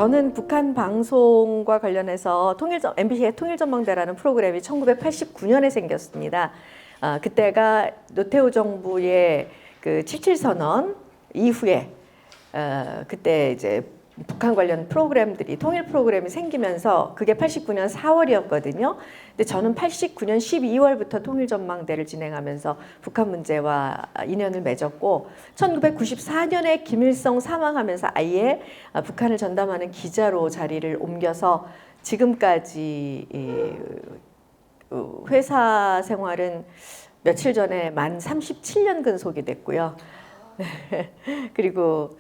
저는 북한 방송과 관련해서 MBC의 통일전망대라는 프로그램이 1989년에 생겼습니다. 그때가 노태우 정부의 그 77선언 이후에 그때 이제 북한 관련 프로그램들이 통일 프로그램이 생기면서 그게 89년 4월이었거든요. 근데 저는 89년 12월부터 통일전망대를 진행하면서 북한 문제와 인연을 맺었고 1994년에 김일성 사망하면서 아예 북한을 전담하는 기자로 자리를 옮겨서 지금까지 회사 생활은 며칠 전에 만 37년 근속이 됐고요. 그리고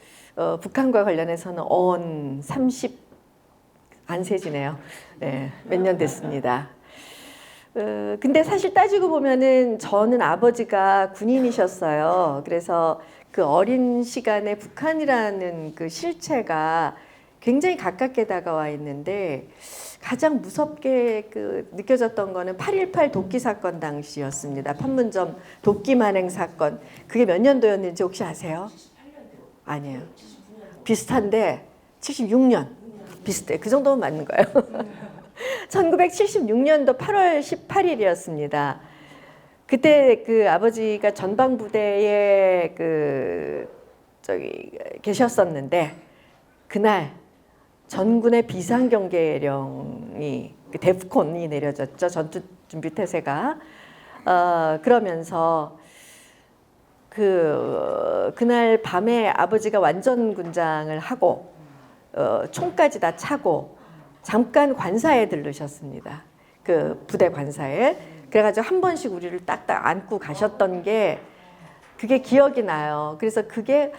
북한과 관련해서는 언 30 안 세지네요. 네, 몇 년 됐습니다. 근데 사실 따지고 보면은 저는 아버지가 군인이셨어요. 그래서 그 어린 시간에 북한이라는 그 실체가 굉장히 가깝게 다가와 있는데 가장 무섭게 느껴졌던 거는 8.18 도끼 사건 당시였습니다. 판문점 도끼 만행 사건. 그게 몇 년도였는지 혹시 아세요? 아니에요. 비슷한데 76년 비슷해. 그 정도면 맞는 거예요. 1976년도 8월 18일이었습니다. 그때 그 아버지가 전방부대에 계셨었는데 그날 전군의 비상경계령이 데프콘이 내려졌죠. 전투준비태세가. 그러면서 그날 밤에 아버지가 완전군장을 하고 총까지 다 차고 잠깐 관사에 들르셨습니다. 그 부대 관사에. 그래가지고 한 번씩 우리를 딱딱 안고 가셨던 게 그게 기억이 나요. 그래서 그게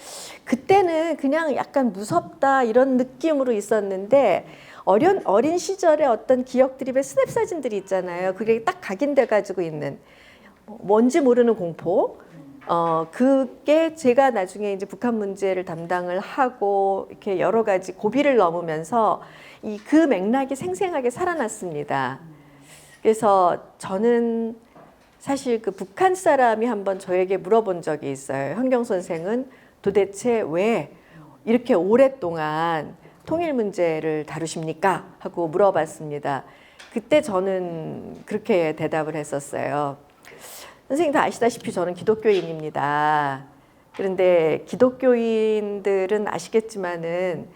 그때는 그냥 약간 무섭다 이런 느낌으로 있었는데 어린 시절의 어떤 기억들이 왜 스냅 사진들이 있잖아요. 그게 딱 각인돼 가지고 있는 뭔지 모르는 공포. 그게 제가 나중에 이제 북한 문제를 담당을 하고 이렇게 여러 가지 고비를 넘으면서 그 맥락이 생생하게 살아났습니다. 그래서 저는 사실 그 북한 사람이 한번 저에게 물어본 적이 있어요. 현경 선생은 도대체 왜 이렇게 오랫동안 통일 문제를 다루십니까? 하고 물어봤습니다. 그때 저는 그렇게 대답을 했었어요. 선생님 다 아시다시피 저는 기독교인입니다. 그런데 기독교인들은 아시겠지만은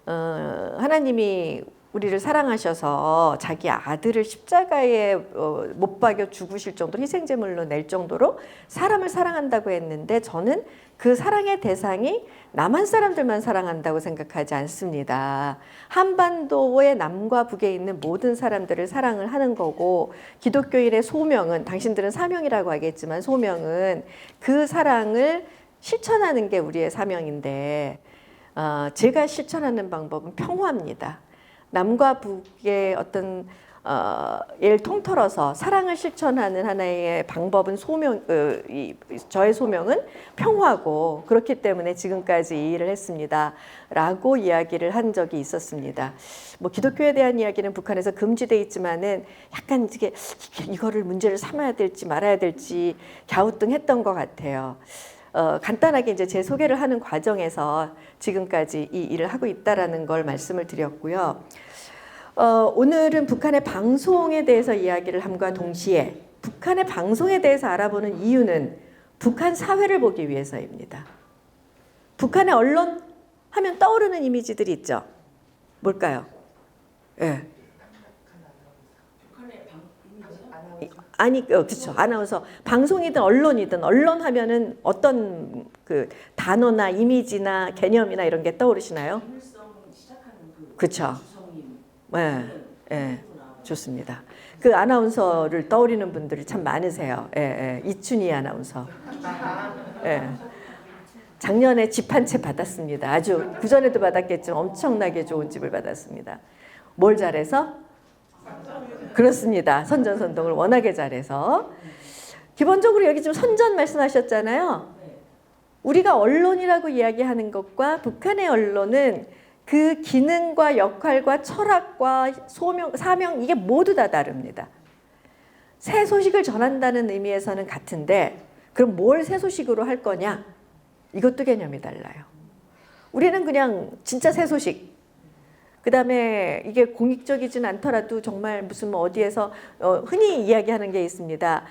하나님이 우리를 사랑하셔서 자기 아들을 십자가에 못 박여 죽으실 정도로 희생제물로 낼 정도로 사람을 사랑한다고 했는데 저는 그 사랑의 대상이 남한 사람들만 사랑한다고 생각하지 않습니다. 한반도의 남과 북에 있는 모든 사람들을 사랑을 하는 거고 기독교인의 소명은 당신들은 사명이라고 하겠지만 소명은 그 사랑을 실천하는 게 우리의 사명인데 제가 실천하는 방법은 평화입니다. 남과 북의 어떤 예를 통틀어서 사랑을 실천하는 하나의 방법은 저의 소명은 평화고 그렇기 때문에 지금까지 이 일을 했습니다. 라고 이야기를 한 적이 있었습니다. 뭐 기독교에 대한 이야기는 북한에서 금지돼 있지만은 약간 이거를 문제를 삼아야 될지 말아야 될지 갸우뚱했던 것 같아요. 간단하게 이제 제 소개를 하는 과정에서 지금까지 이 일을 하고 있다라는 걸 말씀을 드렸고요. 오늘은 북한의 방송에 대해서 이야기를 함과 동시에 북한의 방송에 대해서 알아보는 이유는 북한 사회를 보기 위해서입니다. 북한의 언론 하면 떠오르는 이미지들이 있죠. 뭘까요? 예. 아니, 그렇죠. 아나운서. 방송이든 언론이든 언론 하면은 어떤 그 단어나 이미지나 개념이나 이런 게 떠오르시나요? 그렇죠. 네, 네, 좋습니다. 그 아나운서를 떠오르는 분들이 참 많으세요. 예, 예. 이춘희 아나운서. 예. 작년에 집 한 채 받았습니다. 아주 그전에도 받았겠지만 엄청나게 좋은 집을 받았습니다. 뭘 잘해서? 그렇습니다. 선전선동을 워낙에 잘해서. 기본적으로 여기 지금 선전 말씀하셨잖아요. 우리가 언론이라고 이야기하는 것과 북한의 언론은 그 기능과 역할과 철학과 사명 이게 모두 다 다릅니다. 새 소식을 전한다는 의미에서는 같은데 그럼 뭘 새 소식으로 할 거냐? 이것도 개념이 달라요. 우리는 그냥 진짜 새 소식 그다음에 이게 공익적이진 않더라도 정말 무슨 뭐 어디에서 흔히 이야기하는 게 있습니다.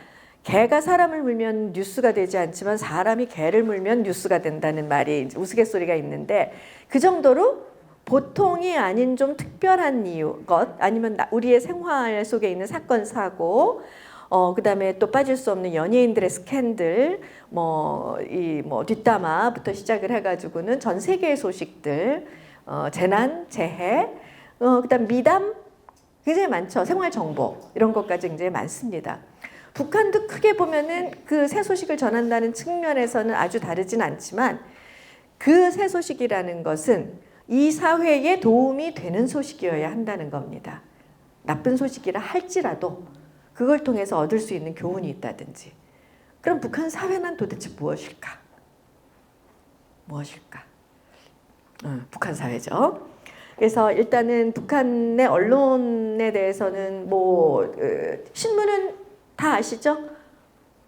개가 사람을 물면 뉴스가 되지 않지만 사람이 개를 물면 뉴스가 된다는 말이 우스갯소리가 있는데, 그 정도로 보통이 아닌 좀 특별한 것, 아니면 우리의 생활 속에 있는 사건 사고, 그다음에 또 빠질 수 없는 연예인들의 스캔들, 뒷담화부터 시작을 해가지고는 전 세계의 소식들, 재난, 재해, 그다음 미담 굉장히 많죠. 생활 정보 이런 것까지 굉장히 많습니다. 북한도 크게 보면은 그 새 소식을 전한다는 측면에서는 아주 다르진 않지만, 그 새 소식이라는 것은 이 사회에 도움이 되는 소식이어야 한다는 겁니다. 나쁜 소식이라 할지라도 그걸 통해서 얻을 수 있는 교훈이 있다든지. 그럼 북한 사회는 도대체 무엇일까? 무엇일까? 북한 사회죠. 그래서 일단은 북한의 언론에 대해서는 신문은 다 아시죠?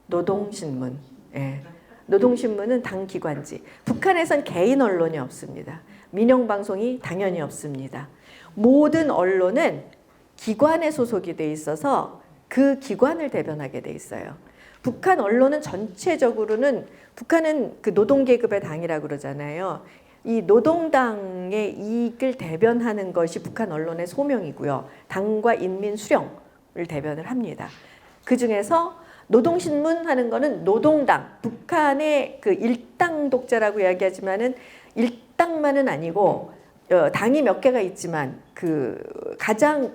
노동신문. 예. 노동신문은 당 기관지. 북한에선 개인 언론이 없습니다. 민영방송이 당연히 없습니다. 모든 언론은 기관에 소속이 돼 있어서 그 기관을 대변하게 돼 있어요. 북한 언론은 전체적으로는, 북한은 그 노동계급의 당이라고 그러잖아요. 이 노동당의 이익을 대변하는 것이 북한 언론의 소명이고요. 당과 인민 수령을 대변을 합니다. 그 중에서 노동신문 하는 거는 노동당, 북한의 그 일당 독재라고 이야기하지만은 일당만은 아니고, 당이 몇 개가 있지만 그 가장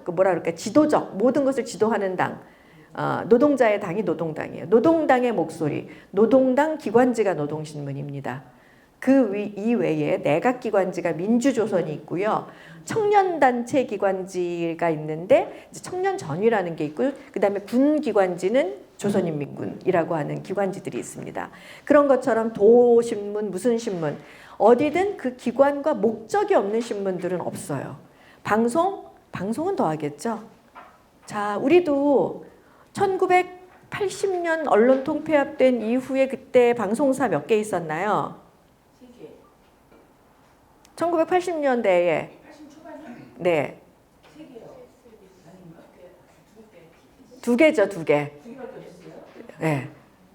지도적, 모든 것을 지도하는 당, 노동자의 당이 노동당이에요. 노동당의 목소리, 노동당 기관지가 노동신문입니다. 그 이외에 내각기관지가 민주조선이 있고요. 청년단체 기관지가 있는데 청년전이라는 게 있고, 그 다음에 군기관지는 조선인민군이라고 하는 기관지들이 있습니다. 그런 것처럼 도신문, 무슨 신문, 어디든 그 기관과 목적이 없는 신문들은 없어요. 방송은 더 하겠죠. 자, 우리도 1980년 언론 통폐합된 이후에 그때 방송사 몇 개 있었나요? 1980년대에. 네. 2개죠, 2개. 네.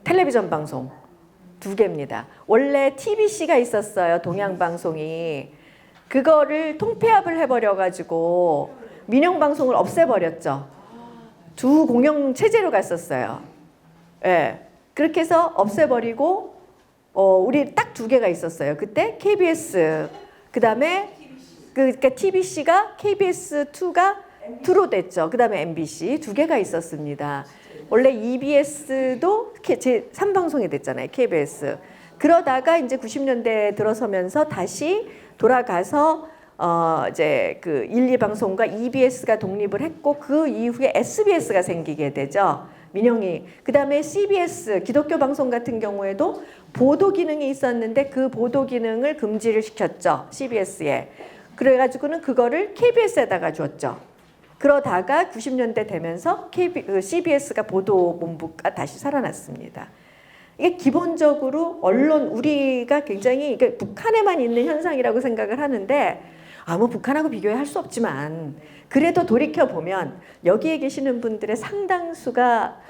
텔레비전 방송 2개입니다. 원래 TBC가 있었어요, 동양방송이. 그거를 통폐합을 해버려가지고 민영방송을 없애버렸죠. 두 공영 체제로 갔었어요. 네. 그렇게 해서 없애버리고, 우리 딱 2개가 있었어요. 그때 KBS, 그 다음에 그러니까 TBC가 KBS2가 2로 됐죠. 그 다음에 MBC 2개가 있었습니다. 원래 EBS도 제3방송이 됐잖아요. KBS. 그러다가 이제 90년대에 들어서면서 다시 돌아가서 이제 그 1, 2방송과 EBS가 독립을 했고, 그 이후에 SBS가 생기게 되죠. 민영이. 그 다음에 CBS, 기독교 방송 같은 경우에도 보도 기능이 있었는데 그 보도 기능을 금지를 시켰죠. CBS에. 그래가지고는 그거를 KBS에다가 줬죠. 그러다가 90년대 되면서 CBS가 보도본부가 다시 살아났습니다. 이게 기본적으로 언론, 우리가 굉장히 이게 북한에만 있는 현상이라고 생각을 하는데, 북한하고 비교할 수 없지만 그래도 돌이켜보면 여기에 계시는 분들의 상당수가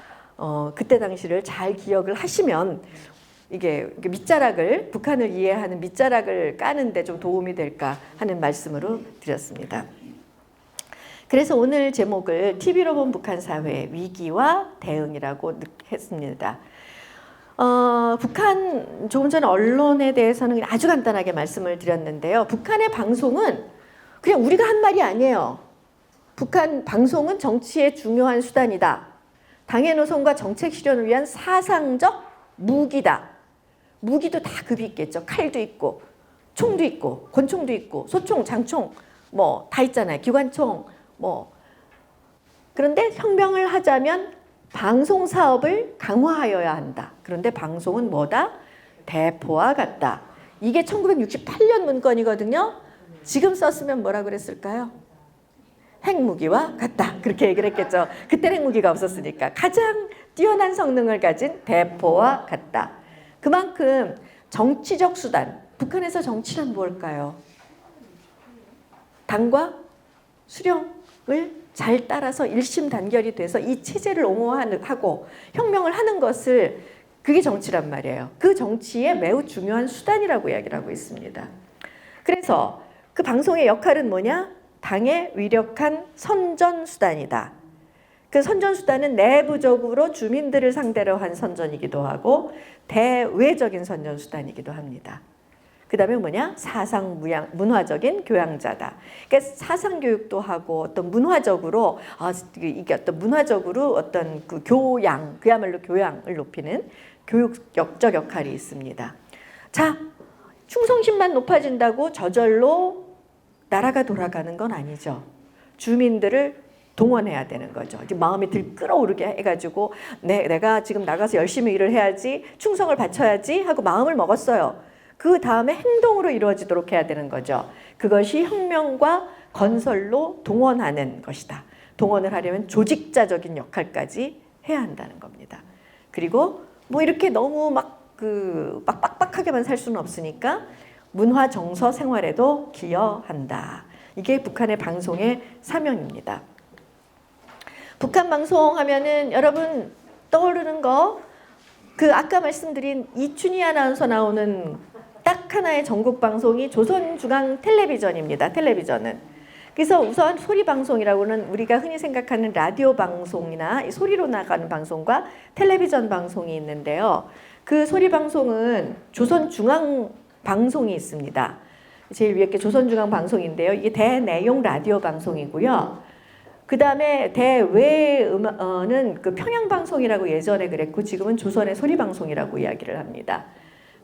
그때 당시를 잘 기억을 하시면 이게 밑자락을, 북한을 이해하는 밑자락을 까는데 좀 도움이 될까 하는 말씀으로 드렸습니다. 그래서 오늘 제목을 TV로 본 북한 사회 위기와 대응이라고 했습니다. 북한, 조금 전에 언론에 대해서는 아주 간단하게 말씀을 드렸는데요. 북한의 방송은 그냥 우리가 한 말이 아니에요. 북한 방송은 정치의 중요한 수단이다. 당의 노선과 정책 실현을 위한 사상적 무기다. 무기도 다 급이 있겠죠. 칼도 있고, 총도 있고, 권총도 있고, 소총, 장총, 다 있잖아요. 기관총, 그런데 혁명을 하자면 방송 사업을 강화하여야 한다. 그런데 방송은 뭐다? 대포와 같다. 이게 1968년 문건이거든요. 지금 썼으면 뭐라 그랬을까요? 핵무기와 같다. 그렇게 얘기를 했겠죠. 그때는 핵무기가 없었으니까. 가장 뛰어난 성능을 가진 대포와 같다. 그만큼 정치적 수단, 북한에서 정치란 뭘까요? 당과 수령을 잘 따라서 일심단결이 돼서 이 체제를 옹호하고 혁명을 하는 것을 그게 정치란 말이에요. 그 정치의 매우 중요한 수단이라고 이야기를 하고 있습니다. 그래서 그 방송의 역할은 뭐냐? 당의 위력한 선전수단이다. 그 선전수단은 내부적으로 주민들을 상대로 한 선전이기도 하고 대외적인 선전수단이기도 합니다. 그 다음에 뭐냐? 문화적인 교양자다. 그러니까 사상교육도 하고 어떤 문화적으로, 이게 어떤 문화적으로 어떤 그 교양, 그야말로 교양을 높이는 교육적 역할이 있습니다. 자, 충성심만 높아진다고 저절로 나라가 돌아가는 건 아니죠. 주민들을 동원해야 되는 거죠. 이제 마음이 끌어오르게 해가지고 내가 지금 나가서 열심히 일을 해야지, 충성을 바쳐야지 하고 마음을 먹었어요. 그 다음에 행동으로 이루어지도록 해야 되는 거죠. 그것이 혁명과 건설로 동원하는 것이다. 동원을 하려면 조직자적인 역할까지 해야 한다는 겁니다. 그리고 뭐 이렇게 너무 막 빡빡하게만 살 수는 없으니까 문화 정서 생활에도 기여한다. 이게 북한의 방송의 사명입니다. 북한 방송 하면은 여러분 떠오르는 거, 그 아까 말씀드린 이춘희 아나운서 나오는 딱 하나의 전국 방송이 조선중앙텔레비전입니다. 텔레비전은. 그래서 우선 소리방송이라고는 우리가 흔히 생각하는 라디오 방송이나 소리로 나가는 방송과 텔레비전 방송이 있는데요. 그 소리방송은 조선중앙방송이 있습니다. 제일 위에 게 조선중앙방송인데요. 이게 대내용 라디오 방송이고요. 그 다음에 대외는 그 평양방송이라고 예전에 그랬고 지금은 조선의 소리방송이라고 이야기를 합니다.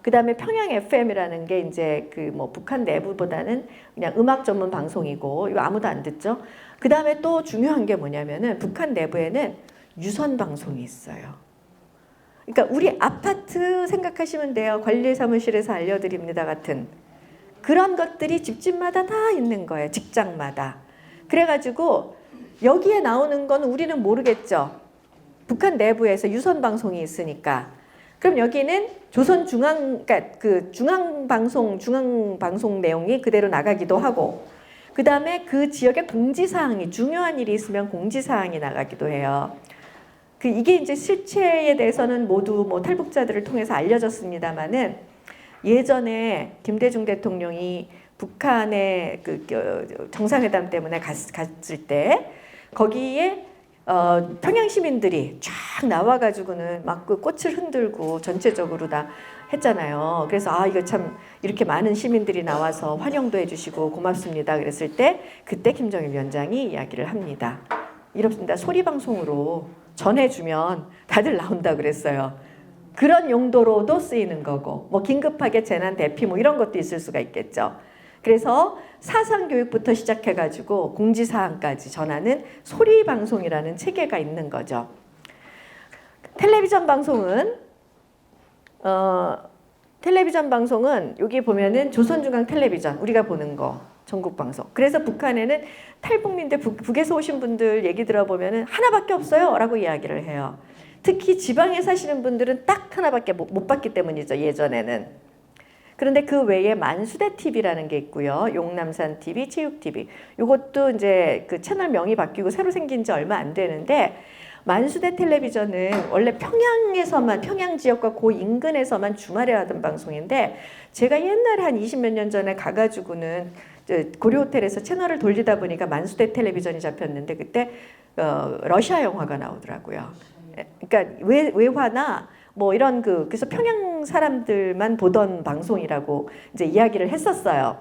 그 다음에 평양 FM이라는 게 이제 그 뭐 북한 내부보다는 그냥 음악 전문 방송이고 이거 아무도 안 듣죠. 그 다음에 또 중요한 게 뭐냐면은 북한 내부에는 유선 방송이 있어요. 그러니까 우리 아파트 생각하시면 돼요. 관리사무실에서 알려드립니다 같은 그런 것들이 집집마다 다 있는 거예요. 직장마다. 그래가지고 여기에 나오는 거는 우리는 모르겠죠. 북한 내부에서 유선 방송이 있으니까. 그럼 여기는 그러니까 그 중앙방송 내용이 그대로 나가기도 하고, 그 다음에 그 지역의 공지사항이, 중요한 일이 있으면 공지사항이 나가기도 해요. 이게 이제 실체에 대해서는 모두 뭐 탈북자들을 통해서 알려졌습니다만은 예전에 김대중 대통령이 북한의 그 정상회담 때문에 갔을 때 거기에 평양 시민들이 쫙 나와가지고는 막 그 꽃을 흔들고 전체적으로 다 했잖아요. 그래서 이거 참 이렇게 많은 시민들이 나와서 환영도 해주시고 고맙습니다. 그랬을 때 그때 김정일 위원장이 이야기를 합니다. 이렇습니다. 소리방송으로 전해주면 다들 나온다 그랬어요. 그런 용도로도 쓰이는 거고 뭐 긴급하게 재난 대피 뭐 이런 것도 있을 수가 있겠죠. 그래서 사상교육부터 시작해가지고 공지사항까지 전하는 소리방송이라는 체계가 있는 거죠. 텔레비전 방송은 여기 보면은 조선중앙텔레비전 우리가 보는 거 전국방송. 그래서 북한에는 탈북민들 북에서 오신 분들 얘기 들어보면은 하나밖에 없어요 라고 이야기를 해요. 특히 지방에 사시는 분들은 딱 하나밖에 못 봤기 때문이죠. 예전에는. 그런데 그 외에 만수대 TV라는 게 있고요. 용남산 TV, 체육 TV. 이것도 이제 그 채널 명이 바뀌고 새로 생긴 지 얼마 안 되는데 만수대 텔레비전은 원래 평양 지역과 그 인근에서만 주말에 하던 방송인데 제가 옛날에 한 20몇 년 전에 가가지고는 고려 호텔에서 채널을 돌리다 보니까 만수대 텔레비전이 잡혔는데 그때 러시아 영화가 나오더라고요. 그러니까 외화나 뭐 이런 그래서 평양 사람들만 보던 방송이라고 이제 이야기를 했었어요.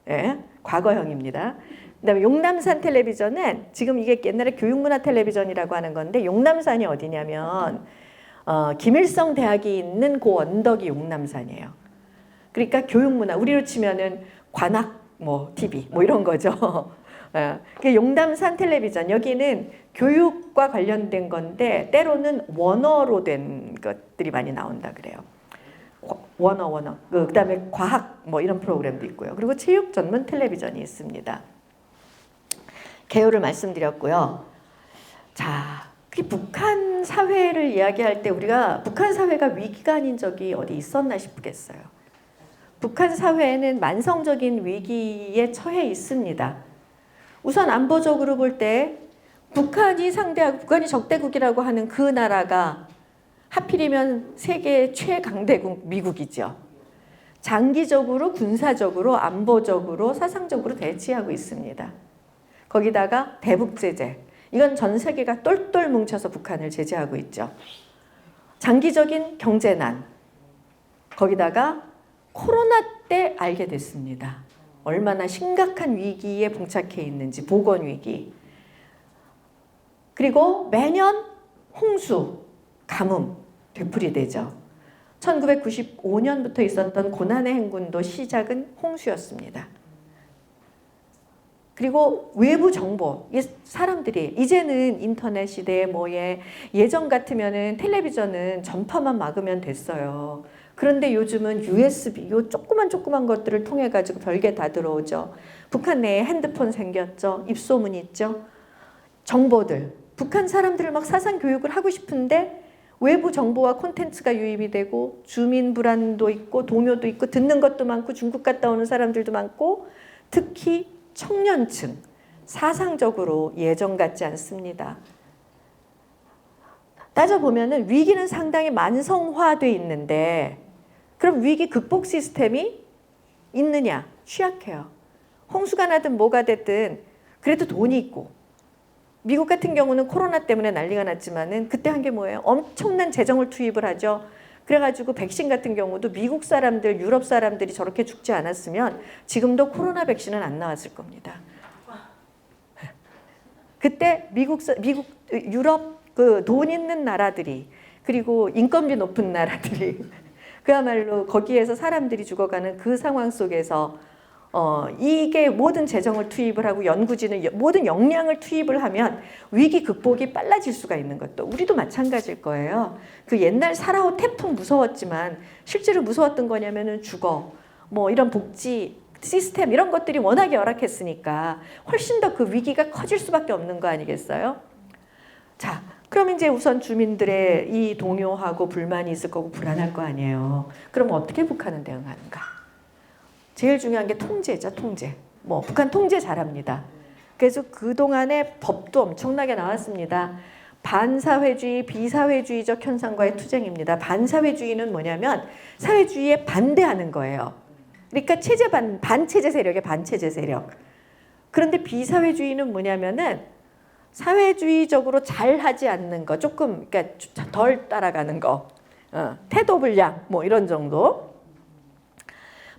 예, 과거형입니다. 그다음에 용남산 텔레비전은 지금 이게 옛날에 교육문화 텔레비전이라고 하는 건데 용남산이 어디냐면 김일성 대학이 있는 그 언덕이 용남산이에요. 그러니까 교육문화 우리로 치면은 관악 뭐 TV 뭐 이런 거죠. 용남산 텔레비전 여기는 교육과 관련된 건데 때로는 원어로 된 것들이 많이 나온다 그래요. 원어. 그다음에 과학 뭐 이런 프로그램도 있고요. 그리고 체육 전문 텔레비전이 있습니다. 개요를 말씀드렸고요. 자, 북한 사회를 이야기할 때 우리가 북한 사회가 위기가 아닌 적이 어디 있었나 싶겠어요. 북한 사회는 만성적인 위기에 처해 있습니다. 우선 안보적으로 볼 때 북한이 상대하고 북한이 적대국이라고 하는 그 나라가 하필이면 세계 최강대국 미국이죠. 장기적으로 군사적으로 안보적으로 사상적으로 대치하고 있습니다. 거기다가 대북 제재. 이건 전 세계가 똘똘 뭉쳐서 북한을 제재하고 있죠. 장기적인 경제난. 거기다가 코로나 때 알게 됐습니다. 얼마나 심각한 위기에 봉착해 있는지, 보건 위기. 그리고 매년 홍수, 가뭄 되풀이되죠. 1995년부터 있었던 고난의 행군도 시작은 홍수였습니다. 그리고 외부 정보, 사람들이 이제는 인터넷 시대에 뭐에 예전 같으면은 텔레비전은 전파만 막으면 됐어요. 그런데 요즘은 USB, 요 조그만 것들을 통해 가지고 별게 다 들어오죠. 북한 내에 핸드폰 생겼죠. 입소문 있죠. 정보들, 북한 사람들을 막 사상 교육을 하고 싶은데 외부 정보와 콘텐츠가 유입이 되고 주민 불안도 있고 동요도 있고 듣는 것도 많고 중국 갔다 오는 사람들도 많고 특히 청년층, 사상적으로 예전 같지 않습니다. 따져보면은 위기는 상당히 만성화돼 있는데 그럼 위기 극복 시스템이 있느냐? 취약해요. 홍수가 나든 뭐가 됐든 그래도 돈이 있고 미국 같은 경우는 코로나 때문에 난리가 났지만은 그때 한 게 뭐예요? 엄청난 재정을 투입을 하죠. 그래가지고 백신 같은 경우도 미국 사람들, 유럽 사람들이 저렇게 죽지 않았으면 지금도 코로나 백신은 안 나왔을 겁니다. 그때 유럽 그 돈 있는 나라들이 그리고 인건비 높은 나라들이 그야말로 거기에서 사람들이 죽어가는 그 상황 속에서 이게 모든 재정을 투입을 하고 연구진은 모든 역량을 투입을 하면 위기 극복이 빨라질 수가 있는 것도 우리도 마찬가지일 거예요. 그 옛날 사라오 태풍 무서웠지만 실제로 무서웠던 거냐면은 주거, 뭐 이런 복지 시스템 이런 것들이 워낙에 열악했으니까 훨씬 더 그 위기가 커질 수밖에 없는 거 아니겠어요? 자, 그럼 이제 우선 주민들의 이 동요하고 불만이 있을 거고 불안할 거 아니에요. 그럼 어떻게 북한은 대응하는가? 제일 중요한 게 통제죠, 통제. 뭐 북한 통제 잘합니다. 그래서 그동안에 법도 엄청나게 나왔습니다. 반사회주의, 비사회주의적 현상과의 투쟁입니다. 반사회주의는 뭐냐면 사회주의에 반대하는 거예요. 그러니까 체제 반체제 세력의 반체제 세력. 그런데 비사회주의는 뭐냐면은 사회주의적으로 잘하지 않는 거, 조금 그러니까 덜 따라가는 거, 태도 불량 뭐 이런 정도.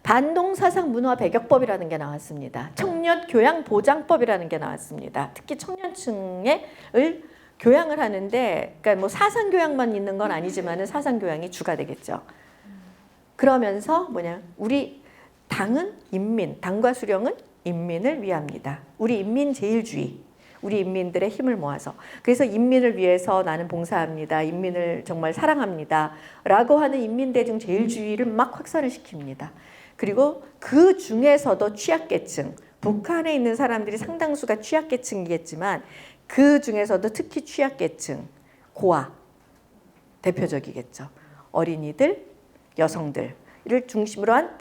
반동사상 문화 배격법이라는 게 나왔습니다. 청년 교양 보장법이라는 게 나왔습니다. 특히 청년층을 교양을 하는데, 그러니까 뭐 사상 교양만 있는 건 아니지만은 사상 교양이 주가 되겠죠. 그러면서 뭐냐, 우리 당은 인민, 당과 수령은 인민을 위합니다. 우리 인민 제일주의. 우리 인민들의 힘을 모아서 그래서 인민을 위해서 나는 봉사합니다. 인민을 정말 사랑합니다. 라고 하는 인민대중 제일주의를 막 확산을 시킵니다. 그리고 그 중에서도 취약계층, 북한에 있는 사람들이 상당수가 취약계층이겠지만 그 중에서도 특히 취약계층, 고아 대표적이겠죠. 어린이들, 여성들을 중심으로 한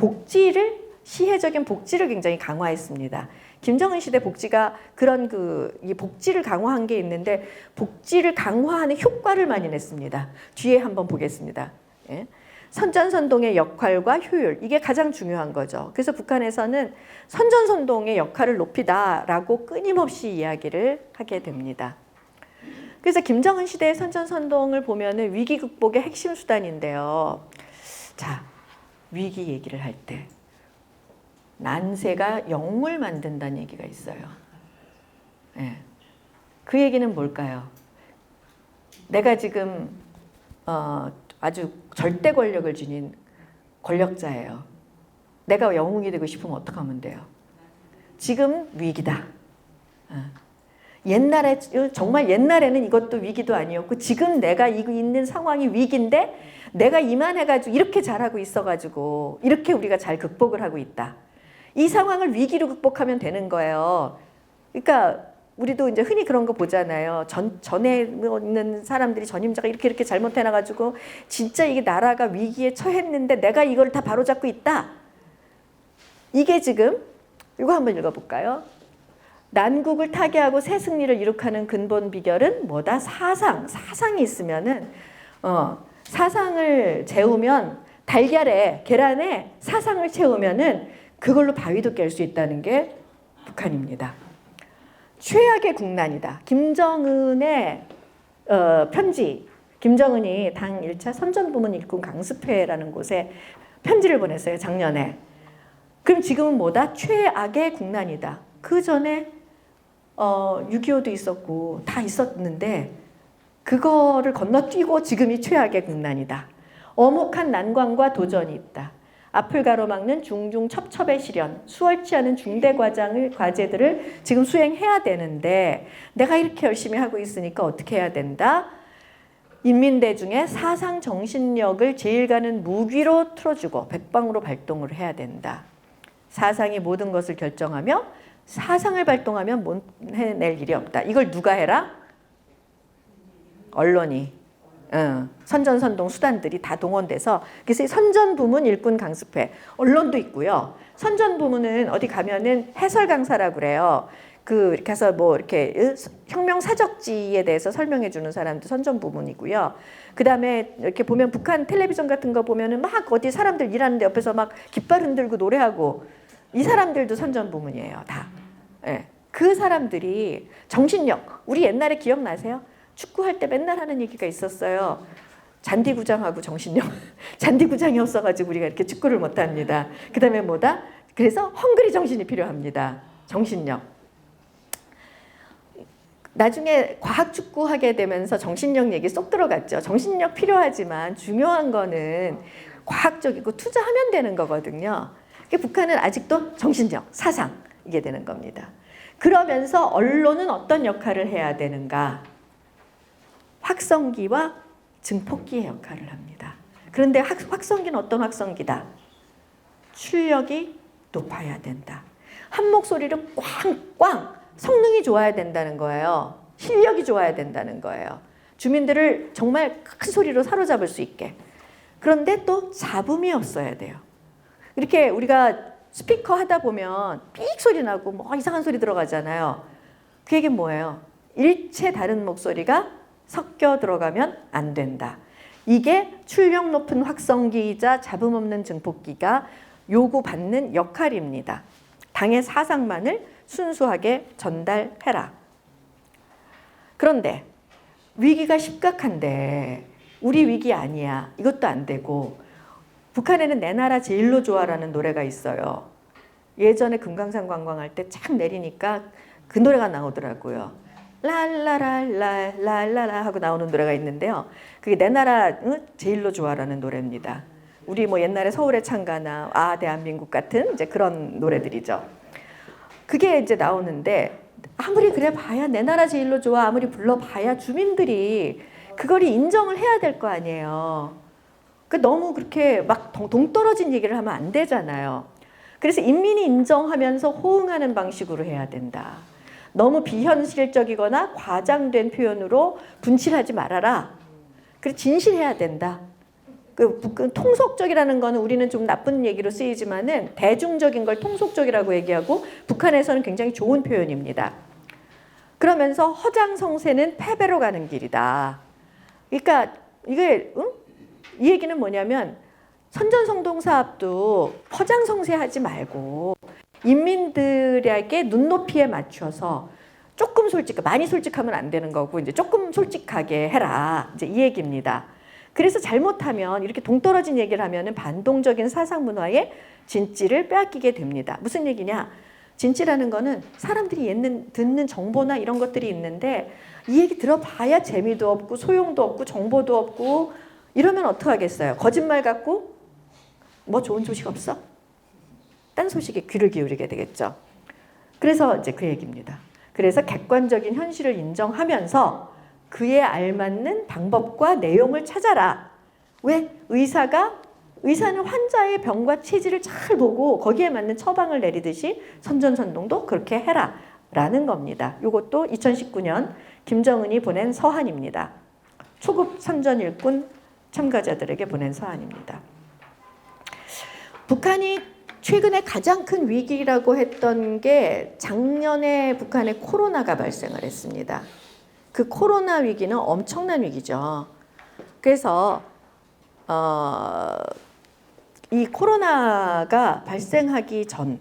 시혜적인 복지를 굉장히 강화했습니다. 김정은 시대 복지가 그런 이 복지를 강화한 게 있는데 복지를 강화하는 효과를 많이 냈습니다. 뒤에 한번 보겠습니다. 예. 선전선동의 역할과 효율, 이게 가장 중요한 거죠. 그래서 북한에서는 선전선동의 역할을 높이다라고 끊임없이 이야기를 하게 됩니다. 그래서 김정은 시대의 선전선동을 보면은 위기 극복의 핵심 수단인데요. 자, 위기 얘기를 할 때 난세가 영웅을 만든다는 얘기가 있어요. 예. 그 얘기는 뭘까요? 내가 지금 아주 절대 권력을 지닌 권력자예요. 내가 영웅이 되고 싶으면 어떻게 하면 돼요? 지금 위기다. 옛날에 정말 옛날에는 이것도 위기도 아니었고 지금 내가 있는 상황이 위기인데 내가 이만해가지고 이렇게 잘하고 있어가지고 이렇게 우리가 잘 극복을 하고 있다. 이 상황을 위기로 극복하면 되는 거예요. 그러니까 우리도 이제 흔히 그런 거 보잖아요. 전에 있는 사람들이 전임자가 이렇게 잘못해놔가지고 진짜 이게 나라가 위기에 처했는데 내가 이걸 다 바로잡고 있다. 이게 지금 이거 한번 읽어볼까요? 난국을 타개하고 새 승리를 이룩하는 근본 비결은 뭐다? 사상이 있으면은 사상을 재우면 달걀에 계란에 사상을 채우면은 그걸로 바위도 깰 수 있다는 게 북한입니다. 최악의 국난이다. 김정은의 편지. 김정은이 당 1차 선전부문 일꾼 강습회라는 곳에 편지를 보냈어요. 작년에. 그럼 지금은 뭐다? 최악의 국난이다. 그 전에 6.25도 있었고 다 있었는데 그거를 건너뛰고 지금이 최악의 국난이다. 엄혹한 난관과 도전이 있다. 앞을 가로막는 중중 첩첩의 시련, 수월치 않은 중대 과제들을 지금 수행해야 되는데 내가 이렇게 열심히 하고 있으니까 어떻게 해야 된다? 인민대중의 사상 정신력을 제일 가는 무기로 틀어주고 백방으로 발동을 해야 된다. 사상이 모든 것을 결정하며 사상을 발동하면 못 해낼 일이 없다. 이걸 누가 해라? 언론이. 선전선동 수단들이 다 동원돼서 그래서 선전부문 일꾼 강습회 언론도 있고요. 선전부문은 어디 가면은 해설 강사라고 그래요. 이렇게 해서 뭐 이렇게 혁명 사적지에 대해서 설명해 주는 사람도 선전부문이고요. 그 다음에 이렇게 보면 북한 텔레비전 같은 거 보면은 막 어디 사람들 일하는데 옆에서 막 깃발 흔들고 노래하고 이 사람들도 선전부문이에요. 다. 예. 그 사람들이 정신력. 우리 옛날에 기억나세요? 축구할 때 맨날 하는 얘기가 있었어요. 잔디구장하고 정신력. 잔디구장이 없어가지고 우리가 이렇게 축구를 못합니다. 그 다음에 뭐다? 그래서 헝그리 정신이 필요합니다. 정신력. 나중에 과학축구 하게 되면서 정신력 얘기 쏙 들어갔죠. 정신력 필요하지만 중요한 거는 과학적이고 투자하면 되는 거거든요. 북한은 아직도 정신력, 사상 이게 되는 겁니다. 그러면서 언론은 어떤 역할을 해야 되는가? 확성기와 증폭기의 역할을 합니다. 그런데 확성기는 어떤 확성기다? 출력이 높아야 된다. 한 목소리를 꽝꽝 성능이 좋아야 된다는 거예요. 실력이 좋아야 된다는 거예요. 주민들을 정말 큰 소리로 사로잡을 수 있게. 그런데 또 잡음이 없어야 돼요. 이렇게 우리가 스피커 하다 보면 삑 소리 나고 뭐 이상한 소리 들어가잖아요. 그 얘기는 뭐예요? 일체 다른 목소리가 섞여 들어가면 안 된다. 이게 출력 높은 확성기이자 잡음 없는 증폭기가 요구받는 역할입니다. 당의 사상만을 순수하게 전달해라. 그런데 위기가 심각한데 우리 위기 아니야. 이것도 안 되고 북한에는 내 나라 제일로 좋아라는 노래가 있어요. 예전에 금강산 관광할 때 쫙 내리니까 그 노래가 나오더라고요. 랄라랄라 하고 나오는 노래가 있는데요. 그게 내 나라 제일로 좋아라는 노래입니다. 우리 뭐 옛날에 서울의 창가나 대한민국 같은 이제 그런 노래들이죠. 그게 이제 나오는데 아무리 그래 봐야 내 나라 제일로 좋아 아무리 불러봐야 주민들이 그걸 인정을 해야 될 거 아니에요. 너무 그렇게 막 동떨어진 얘기를 하면 안 되잖아요. 그래서 인민이 인정하면서 호응하는 방식으로 해야 된다. 너무 비현실적이거나 과장된 표현으로 분칠하지 말아라. 그리고 진실해야 된다. 통속적이라는 거는 우리는 좀 나쁜 얘기로 쓰이지만은 대중적인 걸 통속적이라고 얘기하고 북한에서는 굉장히 좋은 표현입니다. 그러면서 허장성세는 패배로 가는 길이다. 그러니까 이게 이 얘기는 뭐냐면 선전성동사업도 허장성세하지 말고 인민들에게 눈높이에 맞춰서 조금 많이 솔직하면 안 되는 거고 이제 조금 솔직하게 해라. 이제 이 얘기입니다. 그래서 잘못하면 이렇게 동떨어진 얘기를 하면은 반동적인 사상 문화의 진지를 빼앗기게 됩니다. 무슨 얘기냐? 진지라는 거는 사람들이 듣는 정보나 이런 것들이 있는데 이 얘기 들어봐야 재미도 없고 소용도 없고 정보도 없고 이러면 어떡하겠어요? 거짓말 같고 뭐 좋은 소식 없어? 딴 소식에 귀를 기울이게 되겠죠. 그래서 이제 그 얘기입니다. 그래서 객관적인 현실을 인정하면서 그에 알맞는 방법과 내용을 찾아라. 왜? 의사는 환자의 병과 체질을 잘 보고 거기에 맞는 처방을 내리듯이 선전선동도 그렇게 해라 라는 겁니다. 이것도 2019년 김정은이 보낸 서한입니다. 초급 선전 일꾼 참가자들에게 보낸 서한입니다. 북한이 최근에 가장 큰 위기라고 했던 게 작년에 북한에 코로나가 발생을 했습니다. 그 코로나 위기는 엄청난 위기죠. 그래서 이 코로나가 발생하기 전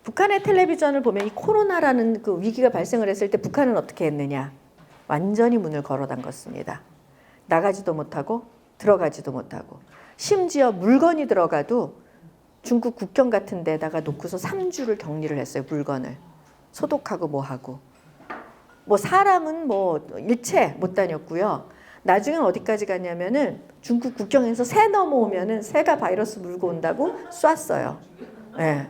북한의 텔레비전을 보면 이 코로나라는 그 위기가 발생을 했을 때 북한은 어떻게 했느냐? 완전히 문을 걸어 잠궜습니다. 나가지도 못하고 들어가지도 못하고 심지어 물건이 들어가도 중국 국경 같은 데다가 놓고서 3주를 격리를 했어요. 물건을 소독하고 뭐하고 뭐 사람은 뭐 일체 못 다녔고요. 나중엔 어디까지 갔냐면은 중국 국경에서 새 넘어오면은 새가 바이러스 물고 온다고 쐈어요. 네.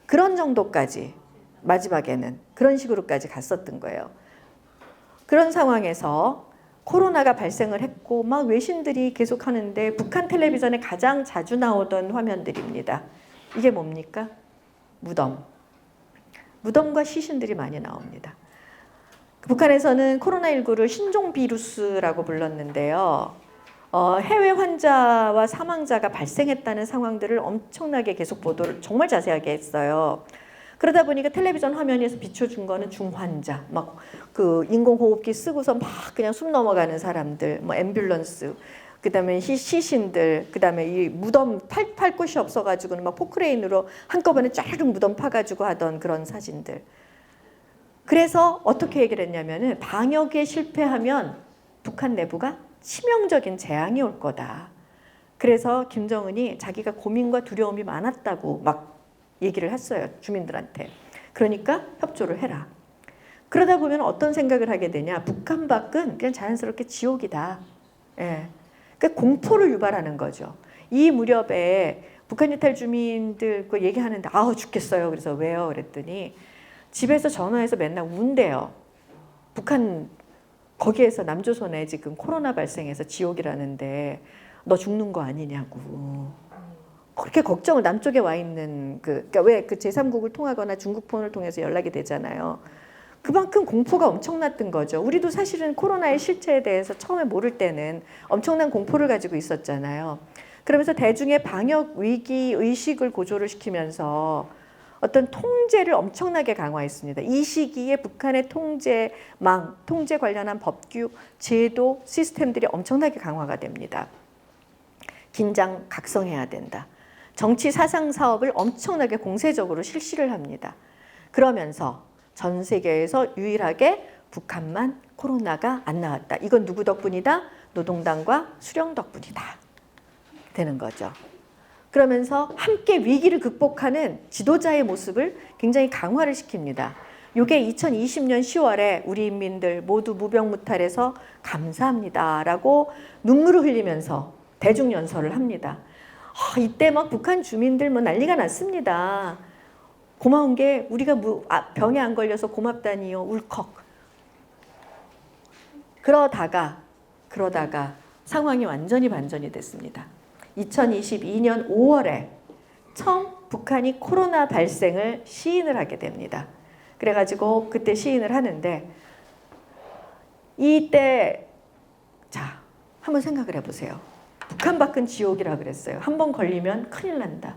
그런 정도까지 마지막에는 그런 식으로까지 갔었던 거예요. 그런 상황에서 코로나가 발생을 했고 막 외신들이 계속 하는데 북한 텔레비전에 가장 자주 나오던 화면들입니다. 이게 뭡니까? 무덤. 무덤과 시신들이 많이 나옵니다. 북한에서는 코로나19를 신종 비루스라고 불렀는데요. 해외 환자와 사망자가 발생했다는 상황들을 엄청나게 계속 보도를 정말 자세하게 했어요. 그러다 보니까 텔레비전 화면에서 비춰준 거는 중환자, 막 그 인공호흡기 쓰고서 막 그냥 숨 넘어가는 사람들, 뭐 앰뷸런스, 그다음에 시신들, 그다음에 이 무덤 팔 곳이 없어가지고는 막 포크레인으로 한꺼번에 쫙 무덤 파가지고 하던 그런 사진들. 그래서 어떻게 얘기를 했냐면은 방역에 실패하면 북한 내부가 치명적인 재앙이 올 거다. 그래서 김정은이 자기가 고민과 두려움이 많았다고 막 얘기를 했어요. 주민들한테. 그러니까 협조를 해라. 그러다 보면 어떤 생각을 하게 되냐. 북한 밖은 그냥 자연스럽게 지옥이다. 예. 그러니까 공포를 유발하는 거죠. 이 무렵에 북한 유탈 주민들 그 얘기하는데 아우 죽겠어요. 그래서 왜요? 그랬더니 집에서 전화해서 맨날 운대요. 북한 거기에서 남조선에 지금 코로나 발생해서 지옥이라는데 너 죽는 거 아니냐고. 그렇게 걱정을 남쪽에 와 있는 그러니까 왜 그 제3국을 통하거나 중국 폰을 통해서 연락이 되잖아요. 그만큼 공포가 엄청났던 거죠. 우리도 사실은 코로나의 실체에 대해서 처음에 모를 때는 엄청난 공포를 가지고 있었잖아요. 그러면서 대중의 방역 위기 의식을 고조를 시키면서 어떤 통제를 엄청나게 강화했습니다. 이 시기에 북한의 통제망, 통제 관련한 법규, 제도, 시스템들이 엄청나게 강화가 됩니다. 긴장 각성해야 된다. 정치 사상 사업을 엄청나게 공세적으로 실시를 합니다. 그러면서 전 세계에서 유일하게 북한만 코로나가 안 나왔다. 이건 누구 덕분이다? 노동당과 수령 덕분이다. 되는 거죠. 그러면서 함께 위기를 극복하는 지도자의 모습을 굉장히 강화를 시킵니다. 이게 2020년 10월에 우리 인민들 모두 무병무탈해서 감사합니다라고 눈물을 흘리면서 대중연설을 합니다. 이때 막 북한 주민들 뭐 난리가 났습니다. 고마운 게 우리가 병에 안 걸려서 고맙다니요. 울컥. 그러다가 상황이 완전히 반전이 됐습니다. 2022년 5월에 처음 북한이 코로나 발생을 시인을 하게 됩니다. 그래가지고 그때 시인을 하는데 이때 자 한번 생각을 해보세요. 북한 밖은 지옥이라 그랬어요. 한번 걸리면 큰일 난다.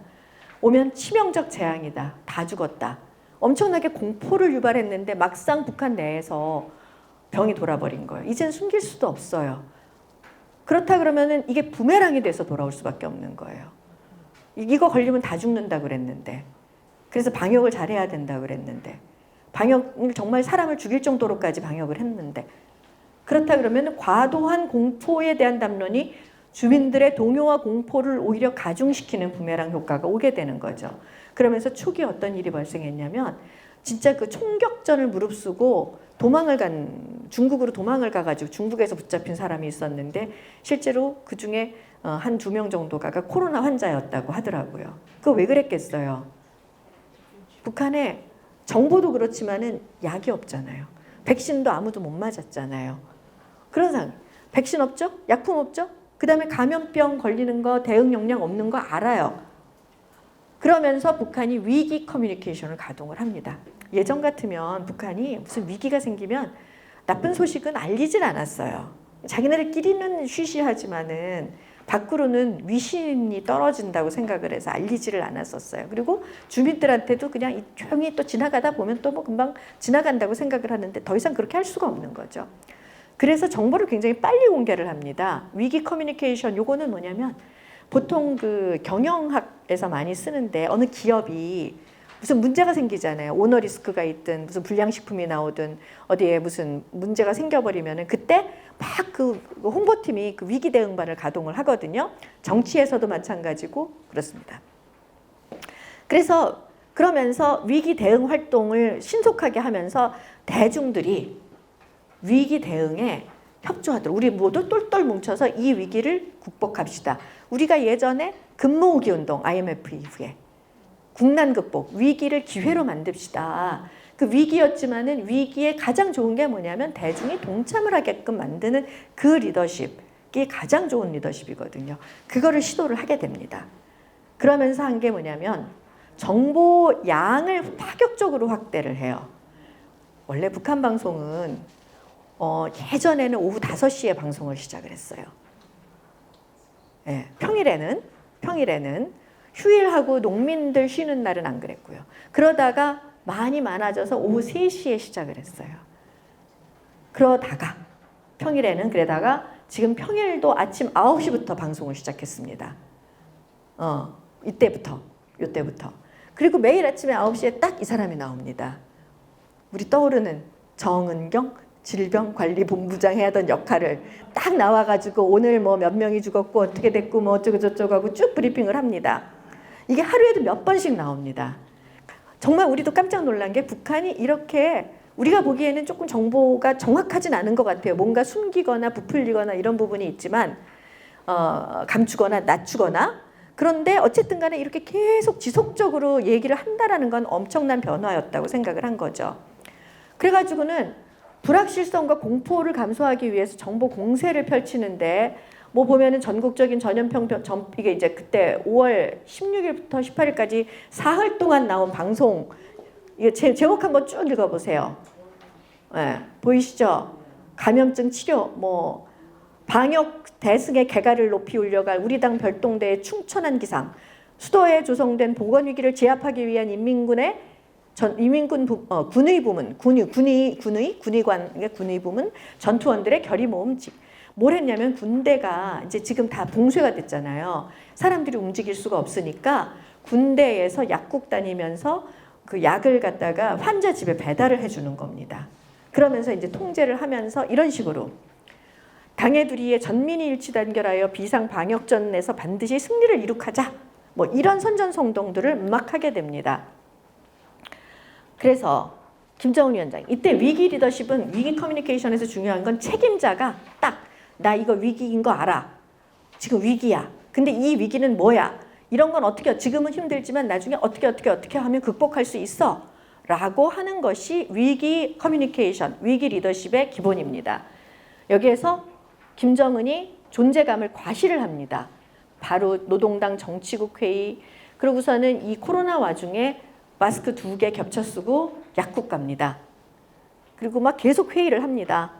오면 치명적 재앙이다. 다 죽었다. 엄청나게 공포를 유발했는데 막상 북한 내에서 병이 돌아버린 거예요. 이젠 숨길 수도 없어요. 그렇다 그러면은 이게 부메랑이 돼서 돌아올 수밖에 없는 거예요. 이거 걸리면 다 죽는다 그랬는데, 그래서 방역을 잘해야 된다 그랬는데, 방역을 정말 사람을 죽일 정도로까지 방역을 했는데, 그렇다 그러면 과도한 공포에 대한 담론이 주민들의 동요와 공포를 오히려 가중시키는 부메랑 효과가 오게 되는 거죠. 그러면서 초기에 어떤 일이 발생했냐면 진짜 그 총격전을 무릅쓰고 중국으로 도망을 가가지고 중국에서 붙잡힌 사람이 있었는데 실제로 그 중에 한 2명 정도가 코로나 환자였다고 하더라고요. 그거 왜 그랬겠어요? 북한에 정보도 그렇지만은 약이 없잖아요. 백신도 아무도 못 맞았잖아요. 그런 상황. 백신 없죠? 약품 없죠? 그 다음에 감염병 걸리는 거 대응 역량 없는 거 알아요. 그러면서 북한이 위기 커뮤니케이션을 가동을 합니다. 예전 같으면 북한이 무슨 위기가 생기면 나쁜 소식은 알리진 않았어요. 자기네들끼리는 쉬쉬하지만은 밖으로는 위신이 떨어진다고 생각을 해서 알리지를 않았었어요. 그리고 주민들한테도 그냥 조용히 또 지나가다 보면 또 뭐 금방 지나간다고 생각을 하는데 더 이상 그렇게 할 수가 없는 거죠. 그래서 정보를 굉장히 빨리 공개를 합니다. 위기 커뮤니케이션 요거는 뭐냐면 보통 그 경영학에서 많이 쓰는데 어느 기업이 무슨 문제가 생기잖아요. 오너 리스크가 있든 무슨 불량식품이 나오든 어디에 무슨 문제가 생겨버리면은 그때 막 그 홍보팀이 그 위기 대응반을 가동을 하거든요. 정치에서도 마찬가지고 그렇습니다. 그래서 그러면서 위기 대응 활동을 신속하게 하면서 대중들이 위기 대응에 협조하도록 우리 모두 똘똘 뭉쳐서 이 위기를 극복합시다. 우리가 예전에 금모으기 운동 IMF 이후에 국난 극복, 위기를 기회로 만듭시다. 그 위기였지만은 위기에 가장 좋은 게 뭐냐면 대중이 동참을 하게끔 만드는 그 리더십이 가장 좋은 리더십이거든요. 그거를 시도를 하게 됩니다. 그러면서 한 게 뭐냐면 정보 양을 파격적으로 확대를 해요. 원래 북한 방송은 예전에는 오후 5시에 방송을 시작을 했어요. 네, 평일에는 휴일하고 농민들 쉬는 날은 안 그랬고요. 그러다가 많이 많아져서 오후 3시에 시작을 했어요. 그러다가 평일에는 그러다가 지금 평일도 아침 9시부터 방송을 시작했습니다. 이때부터. 그리고 매일 아침에 9시에 딱 이 사람이 나옵니다. 우리 떠오르는 정은경 질병관리본부장 해야 하던 역할을 딱 나와가지고 오늘 뭐 몇 명이 죽었고 어떻게 됐고 뭐 어쩌고 저쩌고 하고 쭉 브리핑을 합니다. 이게 하루에도 몇 번씩 나옵니다. 정말 우리도 깜짝 놀란 게 북한이 이렇게 우리가 보기에는 조금 정보가 정확하진 않은 것 같아요. 뭔가 숨기거나 부풀리거나 이런 부분이 있지만 감추거나 낮추거나 그런데 어쨌든 간에 이렇게 계속 지속적으로 얘기를 한다라는 건 엄청난 변화였다고 생각을 한 거죠. 그래가지고는 불확실성과 공포를 감소하기 위해서 정보 공세를 펼치는데 뭐 보면은 전국적인 전염병 이게 이제 그때 5월 16일부터 18일까지 사흘 동안 나온 방송 이게 제목 한번 쭉 읽어보세요. 네, 보이시죠? 감염증 치료 뭐 방역 대승의 개가를 높이 울려갈 우리 당 별동대의 충천한 기상 수도에 조성된 보건위기를 제압하기 위한 군의 부문 전투원들의 결의 모음집. 뭘 했냐면 군대가 이제 지금 다 봉쇄가 됐잖아요. 사람들이 움직일 수가 없으니까 군대에서 약국 다니면서 그 약을 갖다가 환자 집에 배달을 해주는 겁니다. 그러면서 이제 통제를 하면서 이런 식으로 당의 두리에 전민이 일치 단결하여 비상 방역전에서 반드시 승리를 이룩하자. 뭐 이런 선전성동들을 막 하게 됩니다. 그래서 김정은 위원장 이때 위기 리더십은 위기 커뮤니케이션에서 중요한 건 책임자가 딱 나 이거 위기인 거 알아. 지금 위기야. 근데 이 위기는 뭐야? 이런 건 어떻게 지금은 힘들지만 나중에 어떻게 하면 극복할 수 있어. 라고 하는 것이 위기 커뮤니케이션, 위기 리더십의 기본입니다. 여기에서 김정은이 존재감을 과시를 합니다. 바로 노동당 정치국 회의 그러고서는 이 코로나 와중에 마스크 2개 겹쳐 쓰고 약국 갑니다. 그리고 막 계속 회의를 합니다.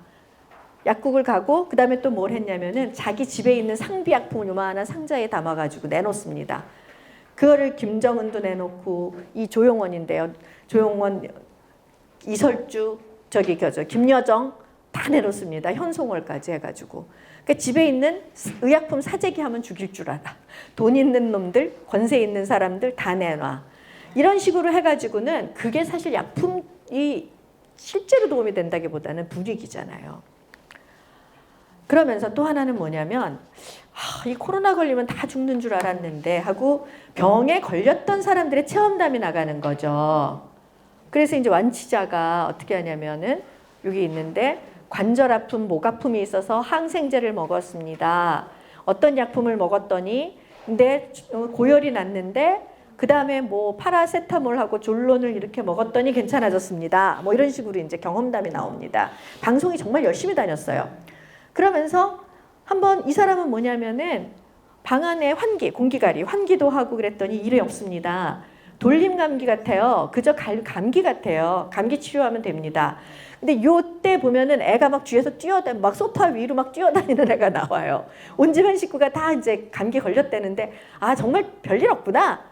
약국을 가고 그 다음에 또 뭘 했냐면은 자기 집에 있는 상비약품을 요만한 상자에 담아가지고 내놓습니다. 그거를 김정은도 내놓고 이 조용원인데요. 조용원, 이설주, 김여정 다 내놓습니다. 현송월까지 해가지고. 그러니까 집에 있는 의약품 사재기 하면 죽일 줄 알아. 돈 있는 놈들, 권세 있는 사람들 다 내놔. 이런 식으로 해가지고는 그게 사실 약품이 실제로 도움이 된다기보다는 분위기잖아요. 그러면서 또 하나는 뭐냐면 이 코로나 걸리면 다 죽는 줄 알았는데 하고 병에 걸렸던 사람들의 체험담이 나가는 거죠. 그래서 이제 완치자가 어떻게 하냐면은 여기 있는데 관절 아픔, 목 아픔이 있어서 항생제를 먹었습니다. 어떤 약품을 먹었더니 근데 고열이 났는데 그 다음에 뭐 파라세타몰하고 졸론을 이렇게 먹었더니 괜찮아졌습니다. 뭐 이런 식으로 이제 경험담이 나옵니다. 방송이 정말 열심히 다녔어요. 그러면서 한번 이 사람은 뭐냐면은 방 안에 공기가리, 환기도 하고 그랬더니 일이 없습니다. 돌림 감기 같아요. 그저 감기 같아요. 감기 치료하면 됩니다. 근데 요때 보면은 애가 막 뒤에서 막 소파 위로 막 뛰어다니는 애가 나와요. 온 집안 식구가 다 이제 감기 걸렸다는데 아 정말 별일 없구나.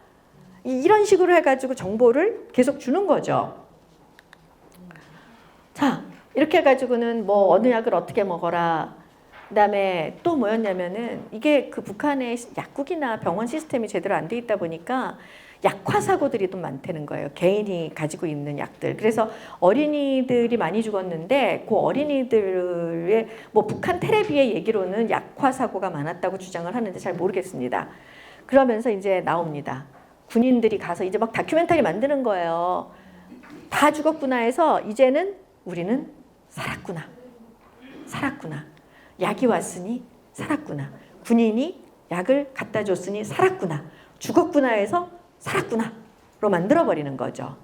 이런 식으로 해가지고 정보를 계속 주는 거죠. 자, 이렇게 해가지고는 뭐 어느 약을 어떻게 먹어라. 그다음에 또 뭐였냐면은 이게 그 북한의 약국이나 병원 시스템이 제대로 안 돼 있다 보니까 약화 사고들이 또 많다는 거예요. 개인이 가지고 있는 약들. 그래서 어린이들이 많이 죽었는데 그 어린이들의 뭐 북한 텔레비의 얘기로는 약화 사고가 많았다고 주장을 하는데 잘 모르겠습니다. 그러면서 이제 나옵니다. 군인들이 가서 이제 막 다큐멘터리 만드는 거예요. 다 죽었구나 해서 이제는 우리는 살았구나. 살았구나. 약이 왔으니 살았구나. 군인이 약을 갖다 줬으니 살았구나. 죽었구나 해서 살았구나로 만들어버리는 거죠.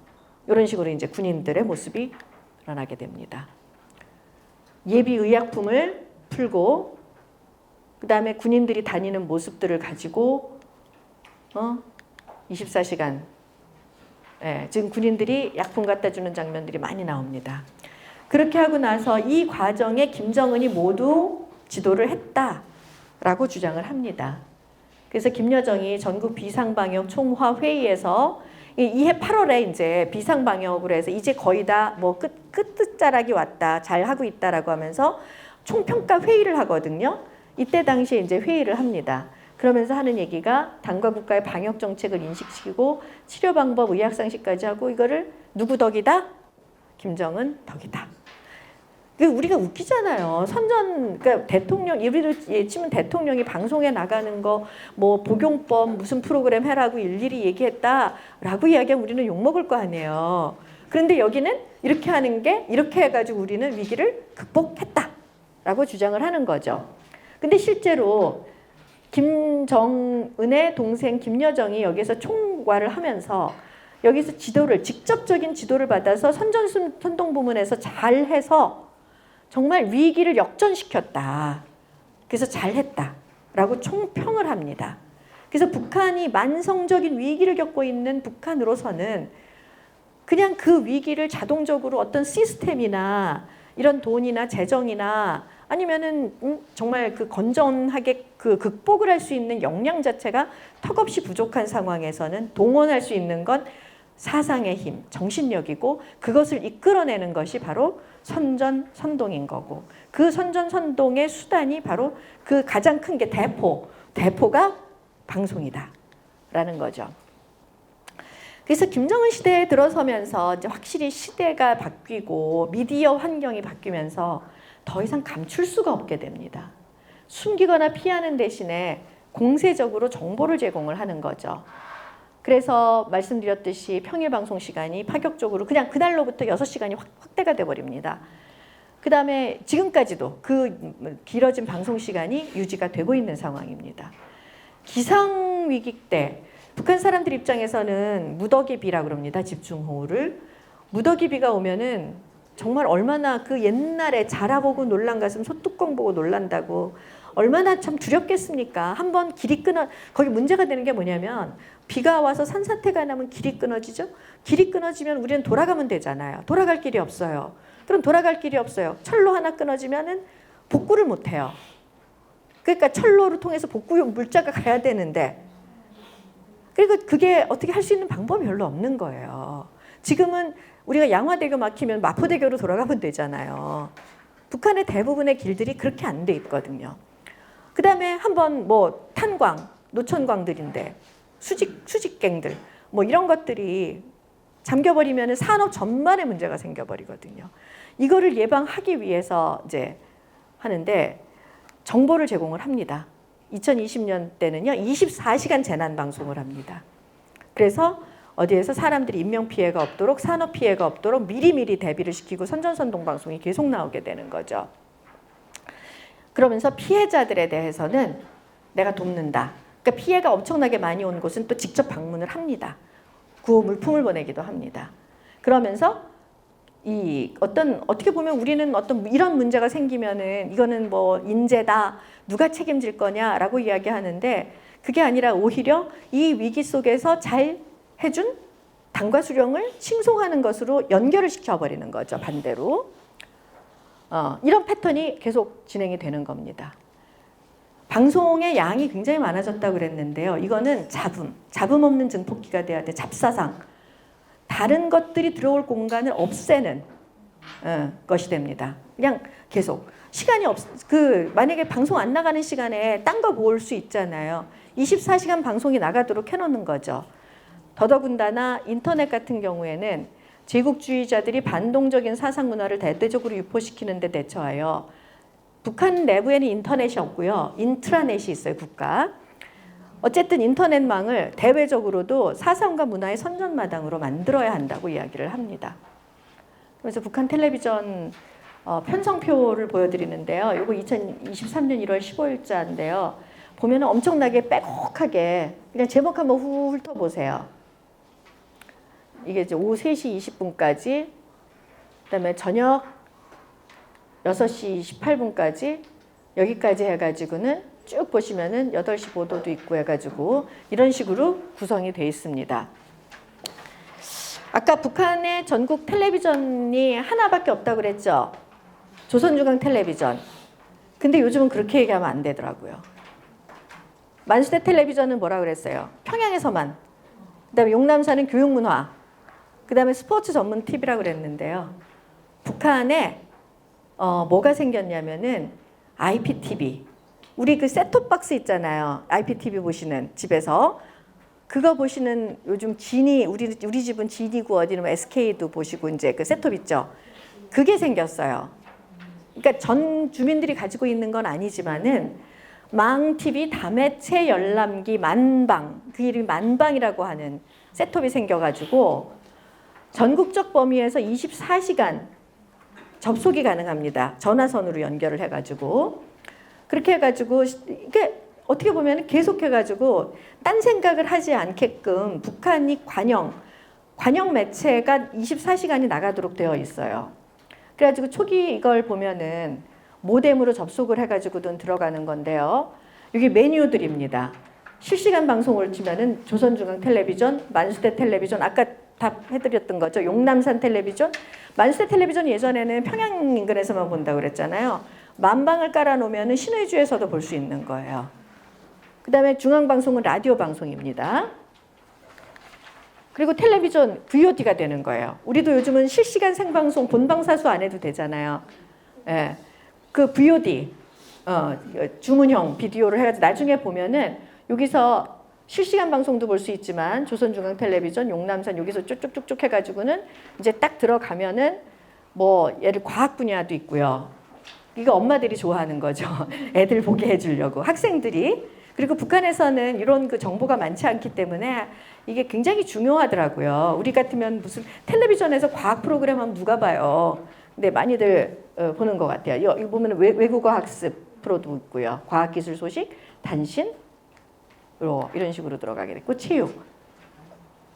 이런 식으로 이제 군인들의 모습이 드러나게 됩니다. 예비 의약품을 풀고 그 다음에 군인들이 다니는 모습들을 가지고 24시간 지금 군인들이 약품 갖다 주는 장면들이 많이 나옵니다. 그렇게 하고 나서 이 과정에 김정은이 모두 지도를 했다라고 주장을 합니다. 그래서 김여정이 전국 비상방역 총화회의에서 이해 8월에 이제 비상방역으로 해서 이제 거의 다 뭐 끝자락이 왔다, 잘 하고 있다라고 하면서 총평가 회의를 하거든요. 이때 당시에 이제 회의를 합니다. 그러면서 하는 얘기가 당과 국가의 방역 정책을 인식시키고 치료 방법, 의학 상식까지 하고 이거를 누구 덕이다? 김정은 덕이다. 우리가 웃기잖아요. 그러니까 대통령, 우리로 치면 대통령이 방송에 나가는 거, 뭐 복용법 무슨 프로그램 해라고 일일이 얘기했다라고 이야기하면 우리는 욕먹을 거 아니에요. 그런데 여기는 이렇게 하는 게 이렇게 해가지고 우리는 위기를 극복했다라고 주장을 하는 거죠. 근데 실제로 김정은의 동생 김여정이 여기서 총괄을 하면서 여기서 직접적인 지도를 받아서 선동 부문에서 잘해서 정말 위기를 역전시켰다. 그래서 잘했다라고 총평을 합니다. 그래서 북한이 만성적인 위기를 겪고 있는 북한으로서는 그냥 그 위기를 자동적으로 어떤 시스템이나 이런 돈이나 재정이나 아니면은 정말 그 건전하게 그 극복을 할 수 있는 역량 자체가 턱없이 부족한 상황에서는 동원할 수 있는 건 사상의 힘, 정신력이고 그것을 이끌어내는 것이 바로 선전선동인 거고 그 선전선동의 수단이 바로 그 가장 큰 게 대포가 방송이다 라는 거죠. 그래서 김정은 시대에 들어서면서 이제 확실히 시대가 바뀌고 미디어 환경이 바뀌면서 더 이상 감출 수가 없게 됩니다. 숨기거나 피하는 대신에 공세적으로 정보를 제공을 하는 거죠. 그래서 말씀드렸듯이 평일 방송 시간이 파격적으로 그냥 그날로부터 6시간이 확대가 돼버립니다. 그 다음에 지금까지도 그 길어진 방송 시간이 유지가 되고 있는 상황입니다. 기상위기 때 북한 사람들 입장에서는 무더기비라고 그럽니다. 집중호우를. 무더기비가 오면은 정말 얼마나 그 옛날에 자라보고 놀란 가슴 소뚜껑 보고 놀란다고 얼마나 참 두렵겠습니까? 한번 길이 거기 문제가 되는 게 뭐냐면 비가 와서 산사태가 나면 길이 끊어지죠? 길이 끊어지면 우리는 돌아가면 되잖아요. 돌아갈 길이 없어요. 그럼 돌아갈 길이 없어요. 철로 하나 끊어지면은 복구를 못 해요. 그러니까 철로를 통해서 복구 물자가 가야 되는데 그리고 그게 어떻게 할 수 있는 방법이 별로 없는 거예요. 지금은 우리가 양화대교 막히면 마포대교로 돌아가면 되잖아요. 북한의 대부분의 길들이 그렇게 안 돼 있거든요. 그 다음에 한번 뭐 탄광, 노천광들인데 수직갱들 뭐 이런 것들이 잠겨버리면 산업 전반에 문제가 생겨버리거든요. 이거를 예방하기 위해서 이제 하는데 정보를 제공을 합니다. 2020년 때는요 24시간 재난 방송을 합니다. 그래서 어디에서 사람들이 인명피해가 없도록 산업피해가 없도록 미리미리 대비를 시키고 선전선동 방송이 계속 나오게 되는 거죠. 그러면서 피해자들에 대해서는 내가 돕는다. 그러니까 피해가 엄청나게 많이 온 곳은 또 직접 방문을 합니다. 구호 물품을 보내기도 합니다. 그러면서 어떻게 보면 우리는 어떤 이런 문제가 생기면은 이거는 뭐 인재다, 누가 책임질 거냐라고 이야기하는데 그게 아니라 오히려 이 위기 속에서 잘 해준 당과 수령을 칭송하는 것으로 연결을 시켜버리는 거죠. 반대로. 이런 패턴이 계속 진행이 되는 겁니다. 방송의 양이 굉장히 많아졌다고 그랬는데요. 이거는 잡음 없는 증폭기가 돼야 돼. 잡사상. 다른 것들이 들어올 공간을 없애는 것이 됩니다. 그냥 계속. 시간이 만약에 방송 안 나가는 시간에 딴 거 볼 수 있잖아요. 24시간 방송이 나가도록 해놓는 거죠. 더더군다나 인터넷 같은 경우에는 제국주의자들이 반동적인 사상 문화를 대대적으로 유포시키는 데 대처하여 북한 내부에는 인터넷이 없고요. 인트라넷이 있어요, 국가. 어쨌든 인터넷망을 대외적으로도 사상과 문화의 선전마당으로 만들어야 한다고 이야기를 합니다. 그래서 북한 텔레비전 편성표를 보여드리는데요. 이거 2023년 1월 15일자인데요. 보면 엄청나게 빼곡하게 그냥 제목 한번 훑어보세요. 이게 이제 오후 3시 20분까지, 그다음에 저녁 6시 28분까지 여기까지 해가지고는 쭉 보시면은 8시 보도도 있고 해가지고 이런 식으로 구성이 되어 있습니다. 아까 북한의 전국 텔레비전이 하나밖에 없다고 그랬죠? 조선중앙 텔레비전. 근데 요즘은 그렇게 얘기하면 안 되더라고요. 만수대 텔레비전은 뭐라 그랬어요? 평양에서만. 그다음에 용남사는 교육문화. 그다음에 스포츠 전문 TV라고 그랬는데요. 북한에 뭐가 생겼냐면은 IPTV. 우리 그 셋톱박스 있잖아요. IPTV 보시는 집에서. 그거 보시는 요즘 우리 집은 지니고 어디는 SK도 보시고 이제 그 셋톱 있죠. 그게 생겼어요. 그러니까 전 주민들이 가지고 있는 건 아니지만은 망TV 다매체 열람기 만방, 그 이름이 만방이라고 하는 셋톱이 생겨가지고 전국적 범위에서 24시간 접속이 가능합니다. 전화선으로 연결을 해가지고 그렇게 해가지고 이게 어떻게 보면 계속해가지고 딴 생각을 하지 않게끔 북한이 관영 매체가 24시간이 나가도록 되어 있어요. 그래가지고 초기 이걸 보면은 모뎀으로 접속을 해가지고든 들어가는 건데요. 여기 메뉴들입니다. 실시간 방송을 치면은 조선중앙 텔레비전, 만수대 텔레비전, 아까 답해드렸던 거죠. 용남산 텔레비전. 만수대 텔레비전 예전에는 평양 인근에서만 본다고 그랬잖아요. 만방을 깔아놓으면 신의주에서도 볼 수 있는 거예요. 그 다음에 중앙방송은 라디오 방송입니다. 그리고 텔레비전 VOD가 되는 거예요. 우리도 요즘은 실시간 생방송 본방사수 안 해도 되잖아요. 예. 그 VOD, 주문형 비디오를 해가지고 나중에 보면은 여기서 실시간 방송도 볼 수 있지만 조선중앙텔레비전, 용남산 여기서 쭉쭉쭉쭉 해가지고는 이제 딱 들어가면은 뭐 예를 과학 분야도 있고요. 이거 엄마들이 좋아하는 거죠. 애들 보게 해주려고 학생들이. 그리고 북한에서는 이런 그 정보가 많지 않기 때문에 이게 굉장히 중요하더라고요. 우리 같으면 무슨 텔레비전에서 과학 프로그램 하면 누가 봐요. 근데 많이들 보는 것 같아요. 이거 보면 외국어 학습 프로도 있고요. 과학기술 소식, 단신, 이런 식으로 들어가게 됐고 체육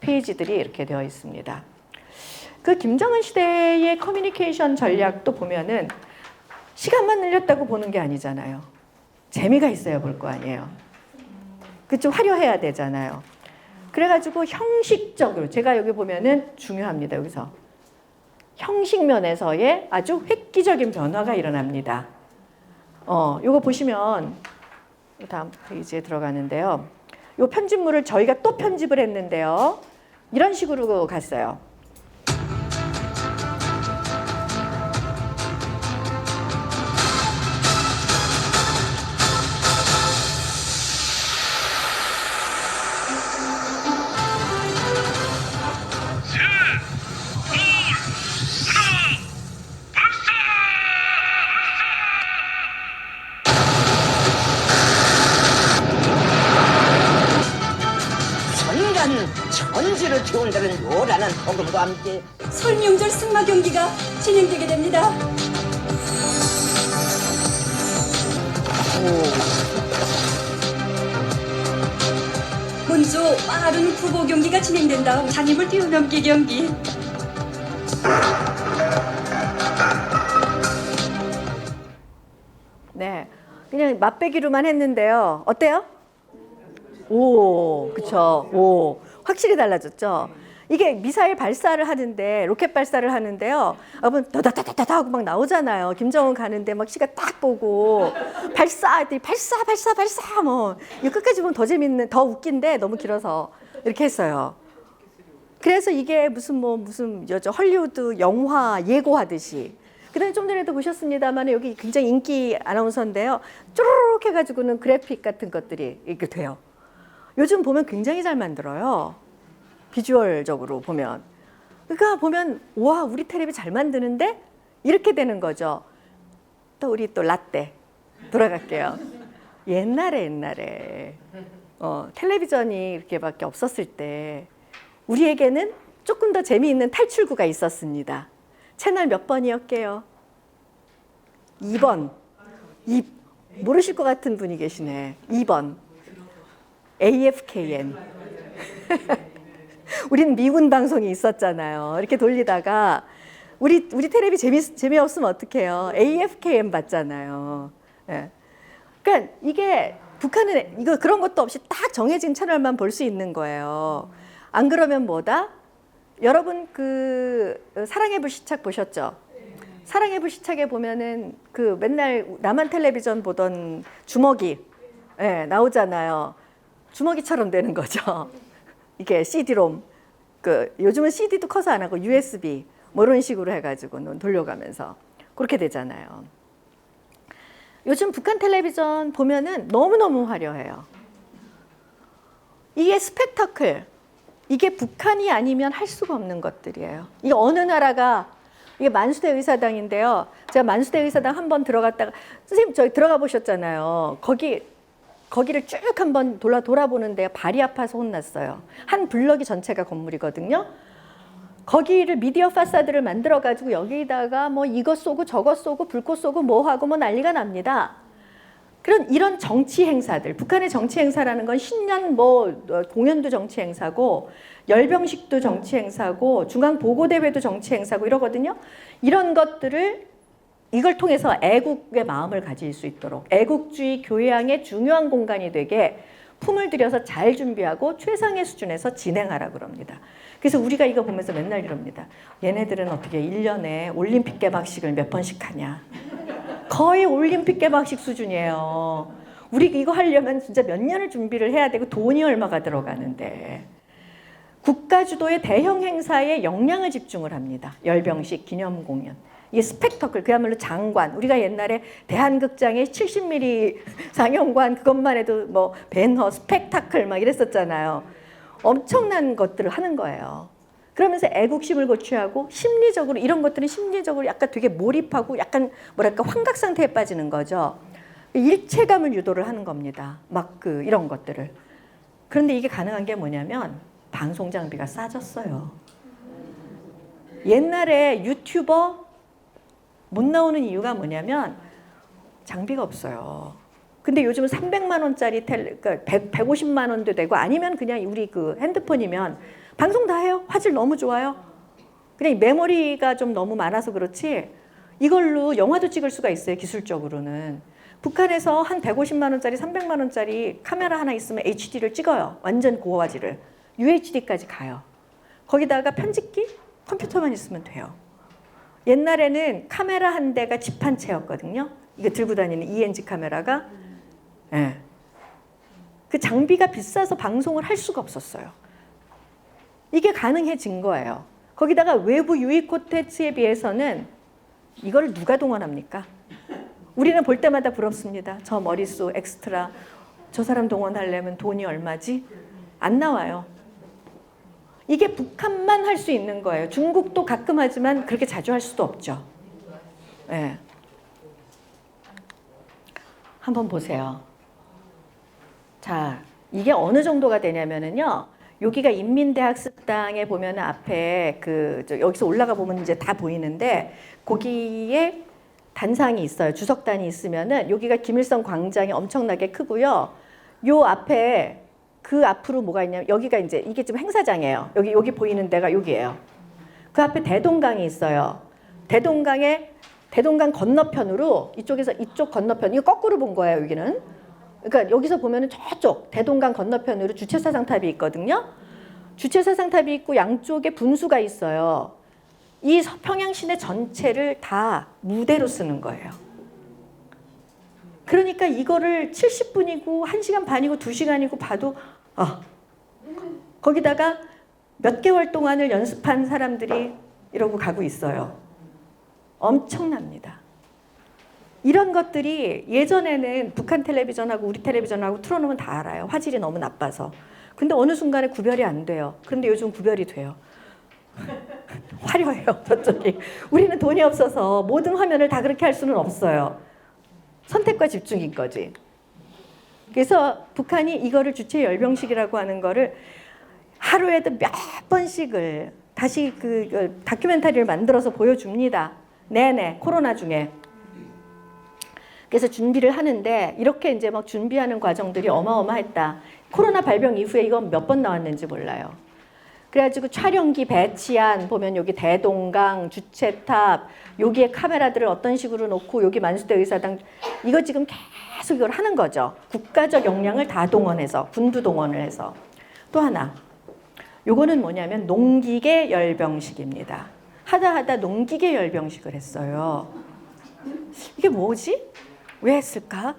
페이지들이 이렇게 되어 있습니다. 그 김정은 시대의 커뮤니케이션 전략도 보면은 시간만 늘렸다고 보는 게 아니잖아요. 재미가 있어야 볼 거 아니에요. 그 좀 화려해야 되잖아요. 그래가지고 형식적으로 제가 여기 보면은 중요합니다. 여기서 형식 면에서의 아주 획기적인 변화가 일어납니다. 요거 보시면 다음 페이지에 들어가는데요. 요 편집물을 저희가 또 편집을 했는데요. 이런 식으로 갔어요. 천지를 태운다는 요란한 복음과 함께 설명절 승마 경기가 진행되게 됩니다. 먼저 빠른 후보 경기가 진행된 다음 잔입을 뛰어넘기 경기. 네, 그냥 맛배기로만 했는데요. 어때요? 오, 그쵸. 오, 확실히 달라졌죠. 이게 미사일 발사를 하는데 로켓 발사를 하는데요. 여러분 다다다다다 하고 막 나오잖아요. 김정은 가는데 막 시가 딱 보고 발사 뭐 이거 끝까지 보면 더 재밌는 더 웃긴데 너무 길어서 이렇게 했어요. 그래서 이게 무슨 헐리우드 영화 예고하듯이. 그다음에 좀 전에도 보셨습니다만 여기 굉장히 인기 아나운서인데요. 쪼르륵 해가지고는 그래픽 같은 것들이 이렇게 돼요. 요즘 보면 굉장히 잘 만들어요. 비주얼적으로 보면. 그러니까 보면 와 우리 텔레비 잘 만드는데 이렇게 되는 거죠. 또 우리 또 라떼 돌아갈게요. 옛날에 텔레비전이 이렇게밖에 없었을 때 우리에게는 조금 더 재미있는 탈출구가 있었습니다. 채널 몇 번이었게요? 2번. 모르실 것 같은 분이 계시네. 2번. AFKN. 우린 미군 방송이 있었잖아요. 이렇게 돌리다가 우리 텔레비 재미없으면 어떡해요? AFKN 봤잖아요. 예. 그러니까 이게 북한은 이거 그런 것도 없이 딱 정해진 채널만 볼 수 있는 거예요. 안 그러면 뭐다? 여러분 그 사랑의 불시착 보셨죠? 사랑의 불시착에 보면은 그 맨날 남한 텔레비전 보던 주먹이 나오잖아요. 주먹이처럼 되는 거죠. 이게 CD-롬. 요즘은 CD도 커서 안 하고 USB 뭐 이런 식으로 해가지고 돌려가면서 그렇게 되잖아요. 요즘 북한 텔레비전 보면은 너무너무 화려해요. 이게 스펙타클. 이게 북한이 아니면 할 수가 없는 것들이에요. 이게 어느 나라가 이게 만수대 의사당인데요. 제가 만수대 의사당 한번 들어갔다가 선생님 저기 들어가 보셨잖아요. 거기를 쭉 한번 돌아보는데 발이 아파서 혼났어요. 한 블럭이 전체가 건물이거든요. 거기를 미디어 파사드를 만들어가지고 여기다가 뭐 이거 쏘고 저거 쏘고 불꽃 쏘고 뭐 하고 뭐 난리가 납니다. 이런 정치 행사들, 북한의 정치 행사라는 건 신년 공연도 정치 행사고 열병식도 정치 행사고 중앙 보고대회도 정치 행사고 이러거든요. 이런 것들을 이걸 통해서 애국의 마음을 가질 수 있도록 애국주의 교양의 중요한 공간이 되게 품을 들여서 잘 준비하고 최상의 수준에서 진행하라고 그럽니다. 그래서 우리가 이거 보면서 맨날 이럽니다. 얘네들은 어떻게 1년에 올림픽 개막식을 몇 번씩 하냐. 거의 올림픽 개막식 수준이에요. 우리 이거 하려면 진짜 몇 년을 준비를 해야 되고 돈이 얼마가 들어가는데. 국가 주도의 대형 행사에 역량을 집중을 합니다. 열병식, 기념공연. 이게 스펙터클, 그야말로 장관. 우리가 옛날에 대한극장의 70mm 상영관 그것만 해도 뭐 배너, 스펙타클 막 이랬었잖아요. 엄청난 것들을 하는 거예요. 그러면서 애국심을 고취하고 심리적으로 이런 것들은 심리적으로 약간 되게 몰입하고 약간 뭐랄까 환각 상태에 빠지는 거죠. 일체감을 유도를 하는 겁니다. 이런 것들을. 그런데 이게 가능한 게 뭐냐면 방송 장비가 싸졌어요. 옛날에 유튜버 못 나오는 이유가 뭐냐면 장비가 없어요. 근데 요즘은 300만 원짜리 150만 원도 되고 아니면 그냥 우리 핸드폰이면 방송 다 해요. 화질 너무 좋아요. 그냥 메모리가 좀 너무 많아서 그렇지 이걸로 영화도 찍을 수가 있어요. 기술적으로는. 북한에서 한 150만 원짜리 300만 원짜리 카메라 하나 있으면 HD를 찍어요. 완전 고화질을. UHD까지 가요. 거기다가 편집기? 컴퓨터만 있으면 돼요. 옛날에는 카메라 한 대가 집 한 채였거든요. 이거 들고 다니는 ENG 카메라가. 네. 그 장비가 비싸서 방송을 할 수가 없었어요. 이게 가능해진 거예요. 거기다가 외부 유입 콘텐츠에 비해서는 이걸 누가 동원합니까? 우리는 볼 때마다 부럽습니다. 저 머릿수 엑스트라 저 사람 동원하려면 돈이 얼마지? 안 나와요. 이게 북한만 할 수 있는 거예요. 중국도 가끔 하지만 그렇게 자주 할 수도 없죠. 네. 한번 보세요. 자, 이게 어느 정도가 되냐면은요. 여기가 인민대학습당에 보면 앞에 여기서 올라가 보면 이제 다 보이는데 거기에 단상이 있어요. 주석단이 있으면은 여기가 김일성 광장이 엄청나게 크고요. 요 앞에 그 앞으로 뭐가 있냐면 여기가 이제 이게 지금 행사장이에요. 여기 보이는 데가 여기예요. 그 앞에 대동강이 있어요. 대동강 건너편으로 이쪽에서 이쪽 건너편 이거 거꾸로 본 거예요. 여기는. 그러니까 여기서 보면은 저쪽 대동강 건너편으로 주체사상탑이 있거든요. 주체 사상탑이 있고 양쪽에 분수가 있어요. 이 평양 시내 전체를 다 무대로 쓰는 거예요. 그러니까 이거를 70분이고 1시간 반이고 2시간이고 봐도 거기다가 몇 개월 동안을 연습한 사람들이 이러고 가고 있어요. 엄청납니다. 이런 것들이 예전에는 북한 텔레비전하고 우리 텔레비전하고 틀어놓으면 다 알아요. 화질이 너무 나빠서. 근데 어느 순간에 구별이 안 돼요. 그런데 요즘 구별이 돼요. 화려해요, 저쪽이. 우리는 돈이 없어서 모든 화면을 다 그렇게 할 수는 없어요. 선택과 집중인 거지. 그래서 북한이 이거를 주체 열병식이라고 하는 거를 하루에도 몇 번씩을 다시 그 다큐멘터리를 만들어서 보여줍니다. 내내 코로나 중에. 그래서 준비를 하는데 이렇게 이제 막 준비하는 과정들이 어마어마했다. 코로나 발병 이후에 이건 몇 번 나왔는지 몰라요. 그래가지고 촬영기 배치안 보면 여기 대동강, 주체탑, 여기에 카메라들을 어떤 식으로 놓고 여기 만수대 의사당 이거 지금 계속 이걸 하는 거죠. 국가적 역량을 다 동원해서 군부 동원을 해서. 또 하나 요거는 뭐냐면 농기계 열병식입니다. 하다 농기계 열병식을 했어요. 이게 뭐지? 왜 했을까?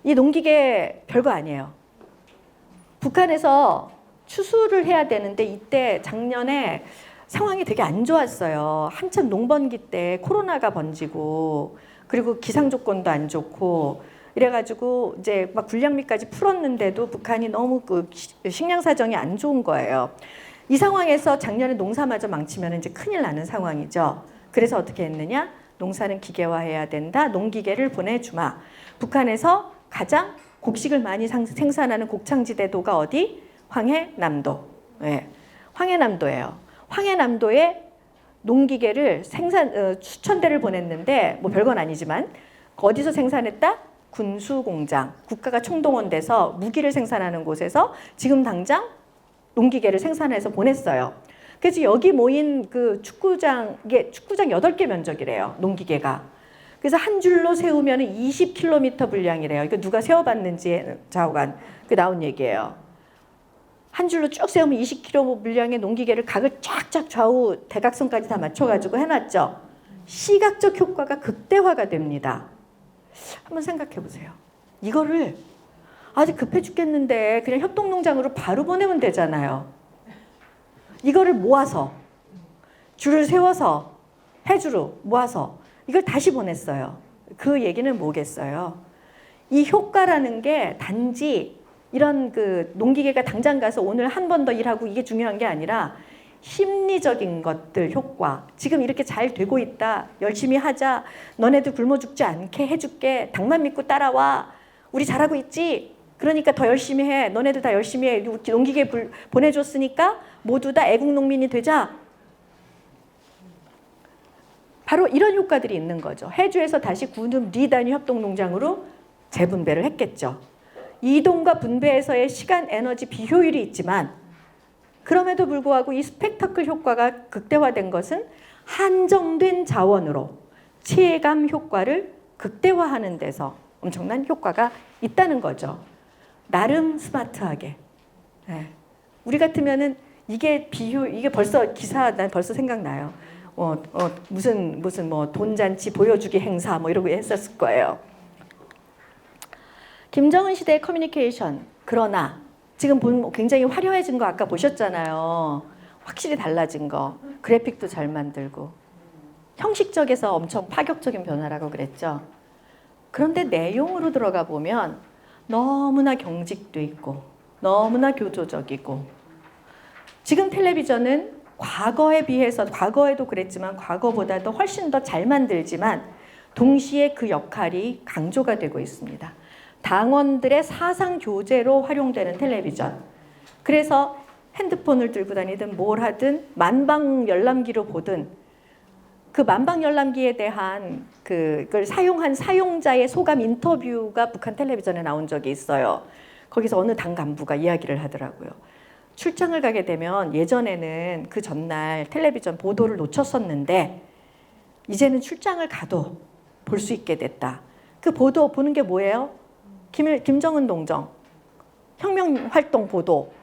이 농기계 별거 아니에요. 북한에서 추수를 해야 되는데 이때 작년에 상황이 되게 안 좋았어요. 한참 농번기 때 코로나가 번지고 그리고 기상 조건도 안 좋고 이래가지고 이제 막 군량미까지 풀었는데도 북한이 너무 그 식량 사정이 안 좋은 거예요. 이 상황에서 작년에 농사마저 망치면 이제 큰일 나는 상황이죠. 그래서 어떻게 했느냐? 농사는 기계화해야 된다. 농기계를 보내주마. 북한에서 가장 곡식을 많이 생산하는 곡창지대도가 어디? 황해남도. 네. 황해남도예요. 황해남도에 농기계를 수천 대를 보냈는데 뭐 별건 아니지만 어디서 생산했다? 군수공장. 국가가 총동원돼서 무기를 생산하는 곳에서 지금 당장 농기계를 생산해서 보냈어요. 그래서 여기 모인 그 축구장, 이게 축구장 8개 면적이래요. 농기계가. 그래서 한 줄로 세우면 20km 분량이래요. 이거 누가 세워봤는지 좌우간 그 나온 얘기예요. 한 줄로 쭉 세우면 20km 분량의 농기계를 각을 쫙쫙 좌우 대각선까지 다 맞춰가지고 해놨죠. 시각적 효과가 극대화가 됩니다. 한번 생각해 보세요. 이거를 아직 급해 죽겠는데 그냥 협동농장으로 바로 보내면 되잖아요. 이거를 모아서 줄을 세워서 해주로 모아서 이걸 다시 보냈어요. 그 얘기는 뭐겠어요? 이 효과라는 게 단지 이런 그 농기계가 당장 가서 오늘 한 번 더 일하고 이게 중요한 게 아니라 심리적인 것들 효과. 지금 이렇게 잘 되고 있다. 열심히 하자. 너네들 굶어 죽지 않게 해줄게. 당만 믿고 따라와. 우리 잘하고 있지? 그러니까 더 열심히 해. 너네들 다 열심히 해. 농기계 보내줬으니까 모두 다 애국농민이 되자. 바로 이런 효과들이 있는 거죠. 해주에서 다시 군읍 리단위 협동농장으로 재분배를 했겠죠. 이동과 분배에서의 시간, 에너지 비효율이 있지만 그럼에도 불구하고 이 스펙타클 효과가 극대화된 것은 한정된 자원으로 체감 효과를 극대화하는 데서 엄청난 효과가 있다는 거죠. 나름 스마트하게. 네. 우리 같으면은 이게 벌써 기사 난 벌써 생각나요. 무슨 뭐 돈잔치 보여주기 행사 뭐 이러고 했었을 거예요. 김정은 시대의 커뮤니케이션. 그러나 지금 굉장히 화려해진 거 아까 보셨잖아요. 확실히 달라진 거. 그래픽도 잘 만들고. 형식적에서 엄청 파격적인 변화라고 그랬죠. 그런데 내용으로 들어가 보면 너무나 경직돼 있고 너무나 교조적이고 지금 텔레비전은 과거에 비해서 과거에도 그랬지만 과거보다도 훨씬 더 잘 만들지만 동시에 그 역할이 강조가 되고 있습니다. 당원들의 사상 교재로 활용되는 텔레비전. 그래서 핸드폰을 들고 다니든 뭘 하든 만방 열람기로 보든 그 만방 열람기에 대한 그걸 사용한 사용자의 소감 인터뷰가 북한 텔레비전에 나온 적이 있어요. 거기서 어느 당 간부가 이야기를 하더라고요. 출장을 가게 되면 예전에는 그 전날 텔레비전 보도를 놓쳤었는데 이제는 출장을 가도 볼 수 있게 됐다. 그 보도 보는 게 뭐예요? 김정은 동정 혁명활동 보도.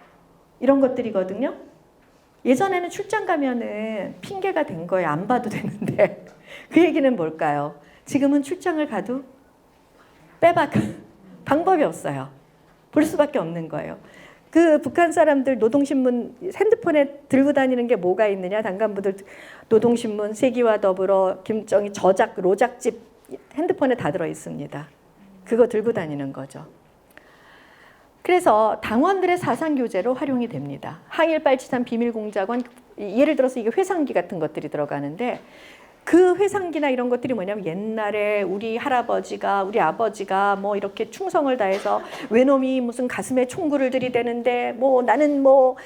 이런 것들이거든요. 예전에는 출장 가면은 핑계가 된 거예요. 안 봐도 되는데. 그 얘기는 뭘까요? 지금은 출장을 가도 빼박 방법이 없어요. 볼 수밖에 없는 거예요. 그 북한 사람들 노동신문 핸드폰에 들고 다니는 게 뭐가 있느냐. 당간부들 노동신문 세기와 더불어 김정희 저작 로작집 핸드폰에 다 들어 있습니다. 그거 들고 다니는 거죠. 그래서 당원들의 사상교재로 활용이 됩니다. 항일 빨치산 비밀공작원, 예를 들어서 이게 회상기 같은 것들이 들어가는데 그 회상기나 이런 것들이 뭐냐면 옛날에 우리 할아버지가 우리 아버지가 뭐 이렇게 충성을 다해서 외놈이 무슨 가슴에 총구를 들이대는데 뭐 나는 뭐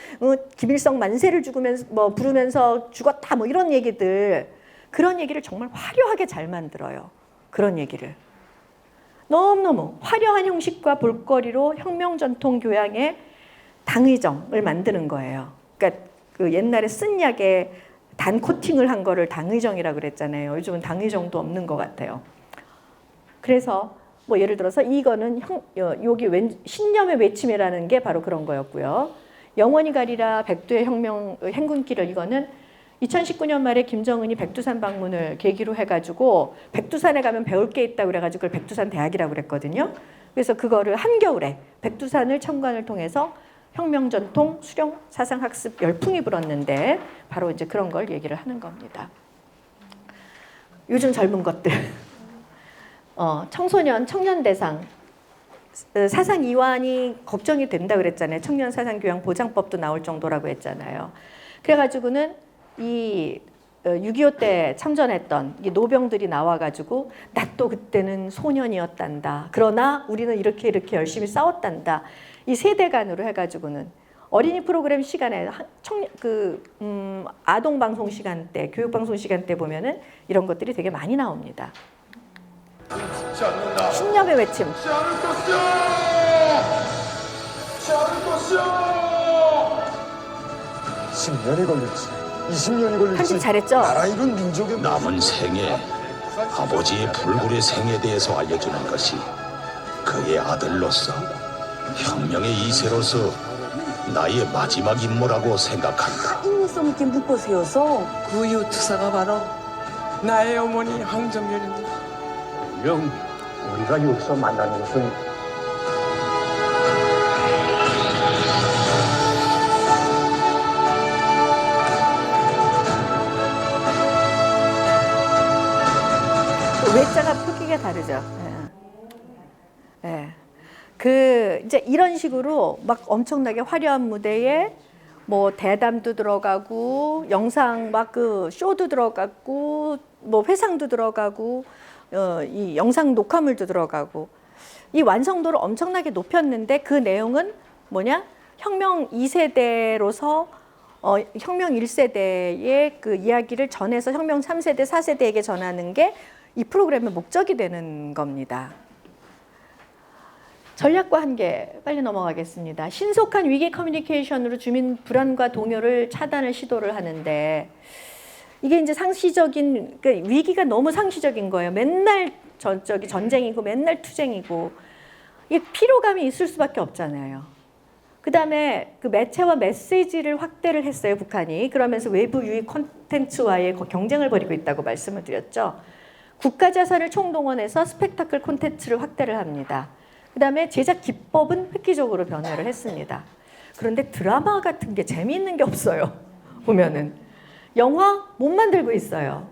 김일성 만세를 죽으면서 뭐 부르면서 죽었다 뭐 이런 얘기들, 그런 얘기를 정말 화려하게 잘 만들어요. 그런 얘기를 너무너무 화려한 형식과 볼거리로 혁명 전통 교양의 당의정을 만드는 거예요. 그러니까 그 옛날에 쓴 약에 단 코팅을 한 거를 당의정이라고 그랬잖아요. 요즘은 당의정도 없는 것 같아요. 그래서 뭐 예를 들어서 이거는 여기 신념의 외침이라는 게 바로 그런 거였고요. 영원히 가리라 백두의 혁명 행군길을, 이거는 2019년 말에 김정은이 백두산 방문을 계기로 해가지고 백두산에 가면 배울 게 있다고 그래가지고 그걸 백두산 대학이라고 그랬거든요. 그래서 그거를 한겨울에 백두산을 참관을 통해서 혁명 전통 수령 사상 학습 열풍이 불었는데 바로 이제 그런 걸 얘기를 하는 겁니다. 요즘 젊은 것들 청소년 청년 대상 사상 이완이 걱정이 된다 그랬잖아요. 청년 사상 교양 보장법도 나올 정도라고 했잖아요. 그래가지고는 이 6.25 때 참전했던 이 노병들이 나와가지고 나 또 그때는 소년이었단다. 그러나 우리는 이렇게 열심히 싸웠단다. 이 세대 간으로 해가지고는 어린이 프로그램 시간에 아동 방송 시간 때, 교육 방송 시간 때 보면은 이런 것들이 되게 많이 나옵니다. 신념의 외침. 10년이 걸릴지 20년이 걸릴지 편집 잘했죠? 나라 이룬 민족의 남은 생에 아버지의 불굴의 생에 대해서 알려주는 것이 그의 아들로서 혁명의 이세로서 나의 마지막 임무라고 생각한다. 인내성 있게 묻고 세워서 그 이후 투사가 바로 나의 어머니 황정연입니다. 분명 우리가 여기서 만나는 것은 외자가 표기가 다르죠. 예. 예. 그 이제 이런 식으로 막 엄청나게 화려한 무대에 뭐 대담도 들어가고 영상 막 그 쇼도 들어가고 뭐 회상도 들어가고 이 영상 녹화물도 들어가고 이 완성도를 엄청나게 높였는데 그 내용은 뭐냐? 혁명 2세대로서 혁명 1세대의 그 이야기를 전해서 혁명 3세대, 4세대에게 전하는 게 이 프로그램의 목적이 되는 겁니다. 전략과 한계 빨리 넘어가겠습니다. 신속한 위기 커뮤니케이션으로 주민 불안과 동요를 차단을 시도를 하는데 이게 이제 상시적인, 그러니까 위기가 너무 상시적인 거예요. 맨날 전쟁이고 맨날 투쟁이고 이게 피로감이 있을 수밖에 없잖아요. 그 다음에 그 매체와 메시지를 확대를 했어요, 북한이. 그러면서 외부 유익 콘텐츠와의 경쟁을 벌이고 있다고 말씀을 드렸죠. 국가 자산을 총동원해서 스펙타클 콘텐츠를 확대를 합니다. 그 다음에 제작 기법은 획기적으로 변화를 했습니다. 그런데 드라마 같은 게 재미있는 게 없어요. 보면은 영화 못 만들고 있어요.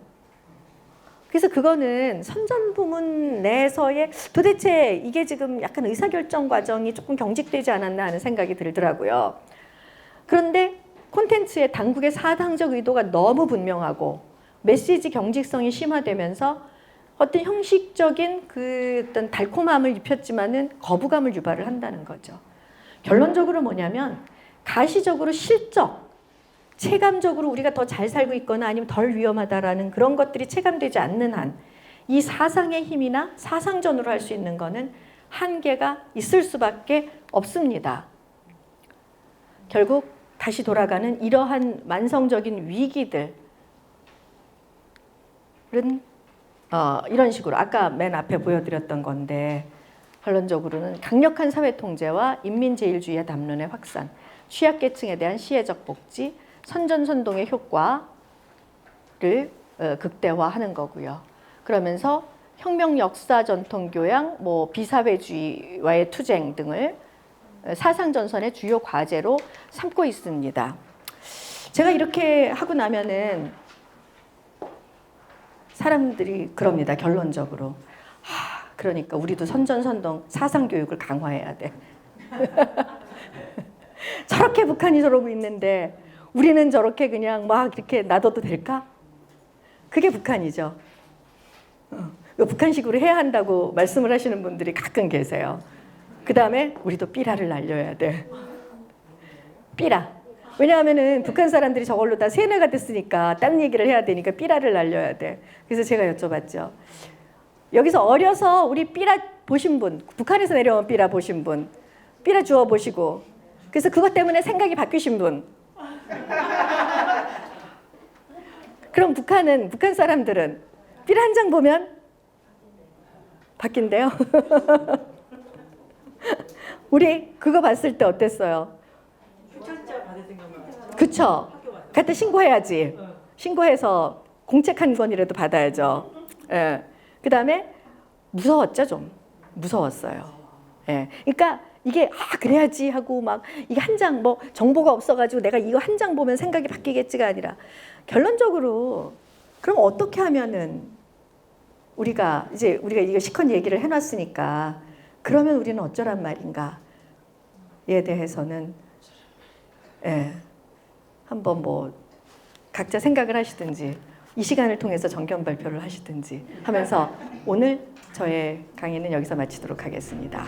그래서 그거는 선전부문 내에서의 도대체 이게 지금 약간 의사결정 과정이 조금 경직되지 않았나 하는 생각이 들더라고요. 그런데 콘텐츠의 당국의 사당적 의도가 너무 분명하고 메시지 경직성이 심화되면서 어떤 형식적인 그 어떤 달콤함을 입혔지만은 거부감을 유발을 한다는 거죠. 결론적으로 뭐냐면 가시적으로 실적, 체감적으로 우리가 더 잘 살고 있거나 아니면 덜 위험하다라는 그런 것들이 체감되지 않는 한 이 사상의 힘이나 사상전으로 할 수 있는 거는 한계가 있을 수밖에 없습니다. 결국 다시 돌아가는 이러한 만성적인 위기들은 이런 식으로 아까 맨 앞에 보여드렸던 건데 결론적으로는 강력한 사회 통제와 인민제일주의의 담론의 확산, 취약계층에 대한 시혜적 복지, 선전선동의 효과를 극대화하는 거고요. 그러면서 혁명 역사 전통 교양, 뭐 비사회주의와의 투쟁 등을 사상 전선의 주요 과제로 삼고 있습니다. 제가 이렇게 하고 나면은 사람들이 그럽니다. 결론적으로. 그러니까 우리도 선전선동 사상 교육을 강화해야 돼. 저렇게 북한이 저러고 있는데 우리는 저렇게 그냥 막 이렇게 놔둬도 될까? 그게 북한이죠. 북한식으로 해야 한다고 말씀을 하시는 분들이 가끔 계세요. 그 다음에 우리도 삐라를 날려야 돼. 삐라. 왜냐하면은 북한 사람들이 저걸로 다 세뇌가 됐으니까 딴 얘기를 해야 되니까 삐라를 날려야 돼. 그래서 제가 여쭤봤죠. 여기서 어려서 우리 삐라 보신 분, 북한에서 내려온 삐라 보신 분, 삐라 주워 보시고, 그래서 그것 때문에 생각이 바뀌신 분. 그럼 북한 사람들은 삐라 한 장 보면 바뀐대요. 우리 그거 봤을 때 어땠어요? 그쵸? 그때 신고해야지. 신고해서 공책 한 권이라도 받아야죠. 예. 그 다음에 무서웠죠, 좀. 무서웠어요. 예. 그러니까 이게 그래야지 하고 막 이게 한 장 뭐 정보가 없어가지고 내가 이거 한 장 보면 생각이 바뀌겠지가 아니라 결론적으로 그럼 어떻게 하면은 우리가 이거 시컨 얘기를 해놨으니까 그러면 우리는 어쩌란 말인가에 대해서는 한번 뭐 각자 생각을 하시든지 이 시간을 통해서 정견 발표를 하시든지 하면서 오늘 저의 강의는 여기서 마치도록 하겠습니다.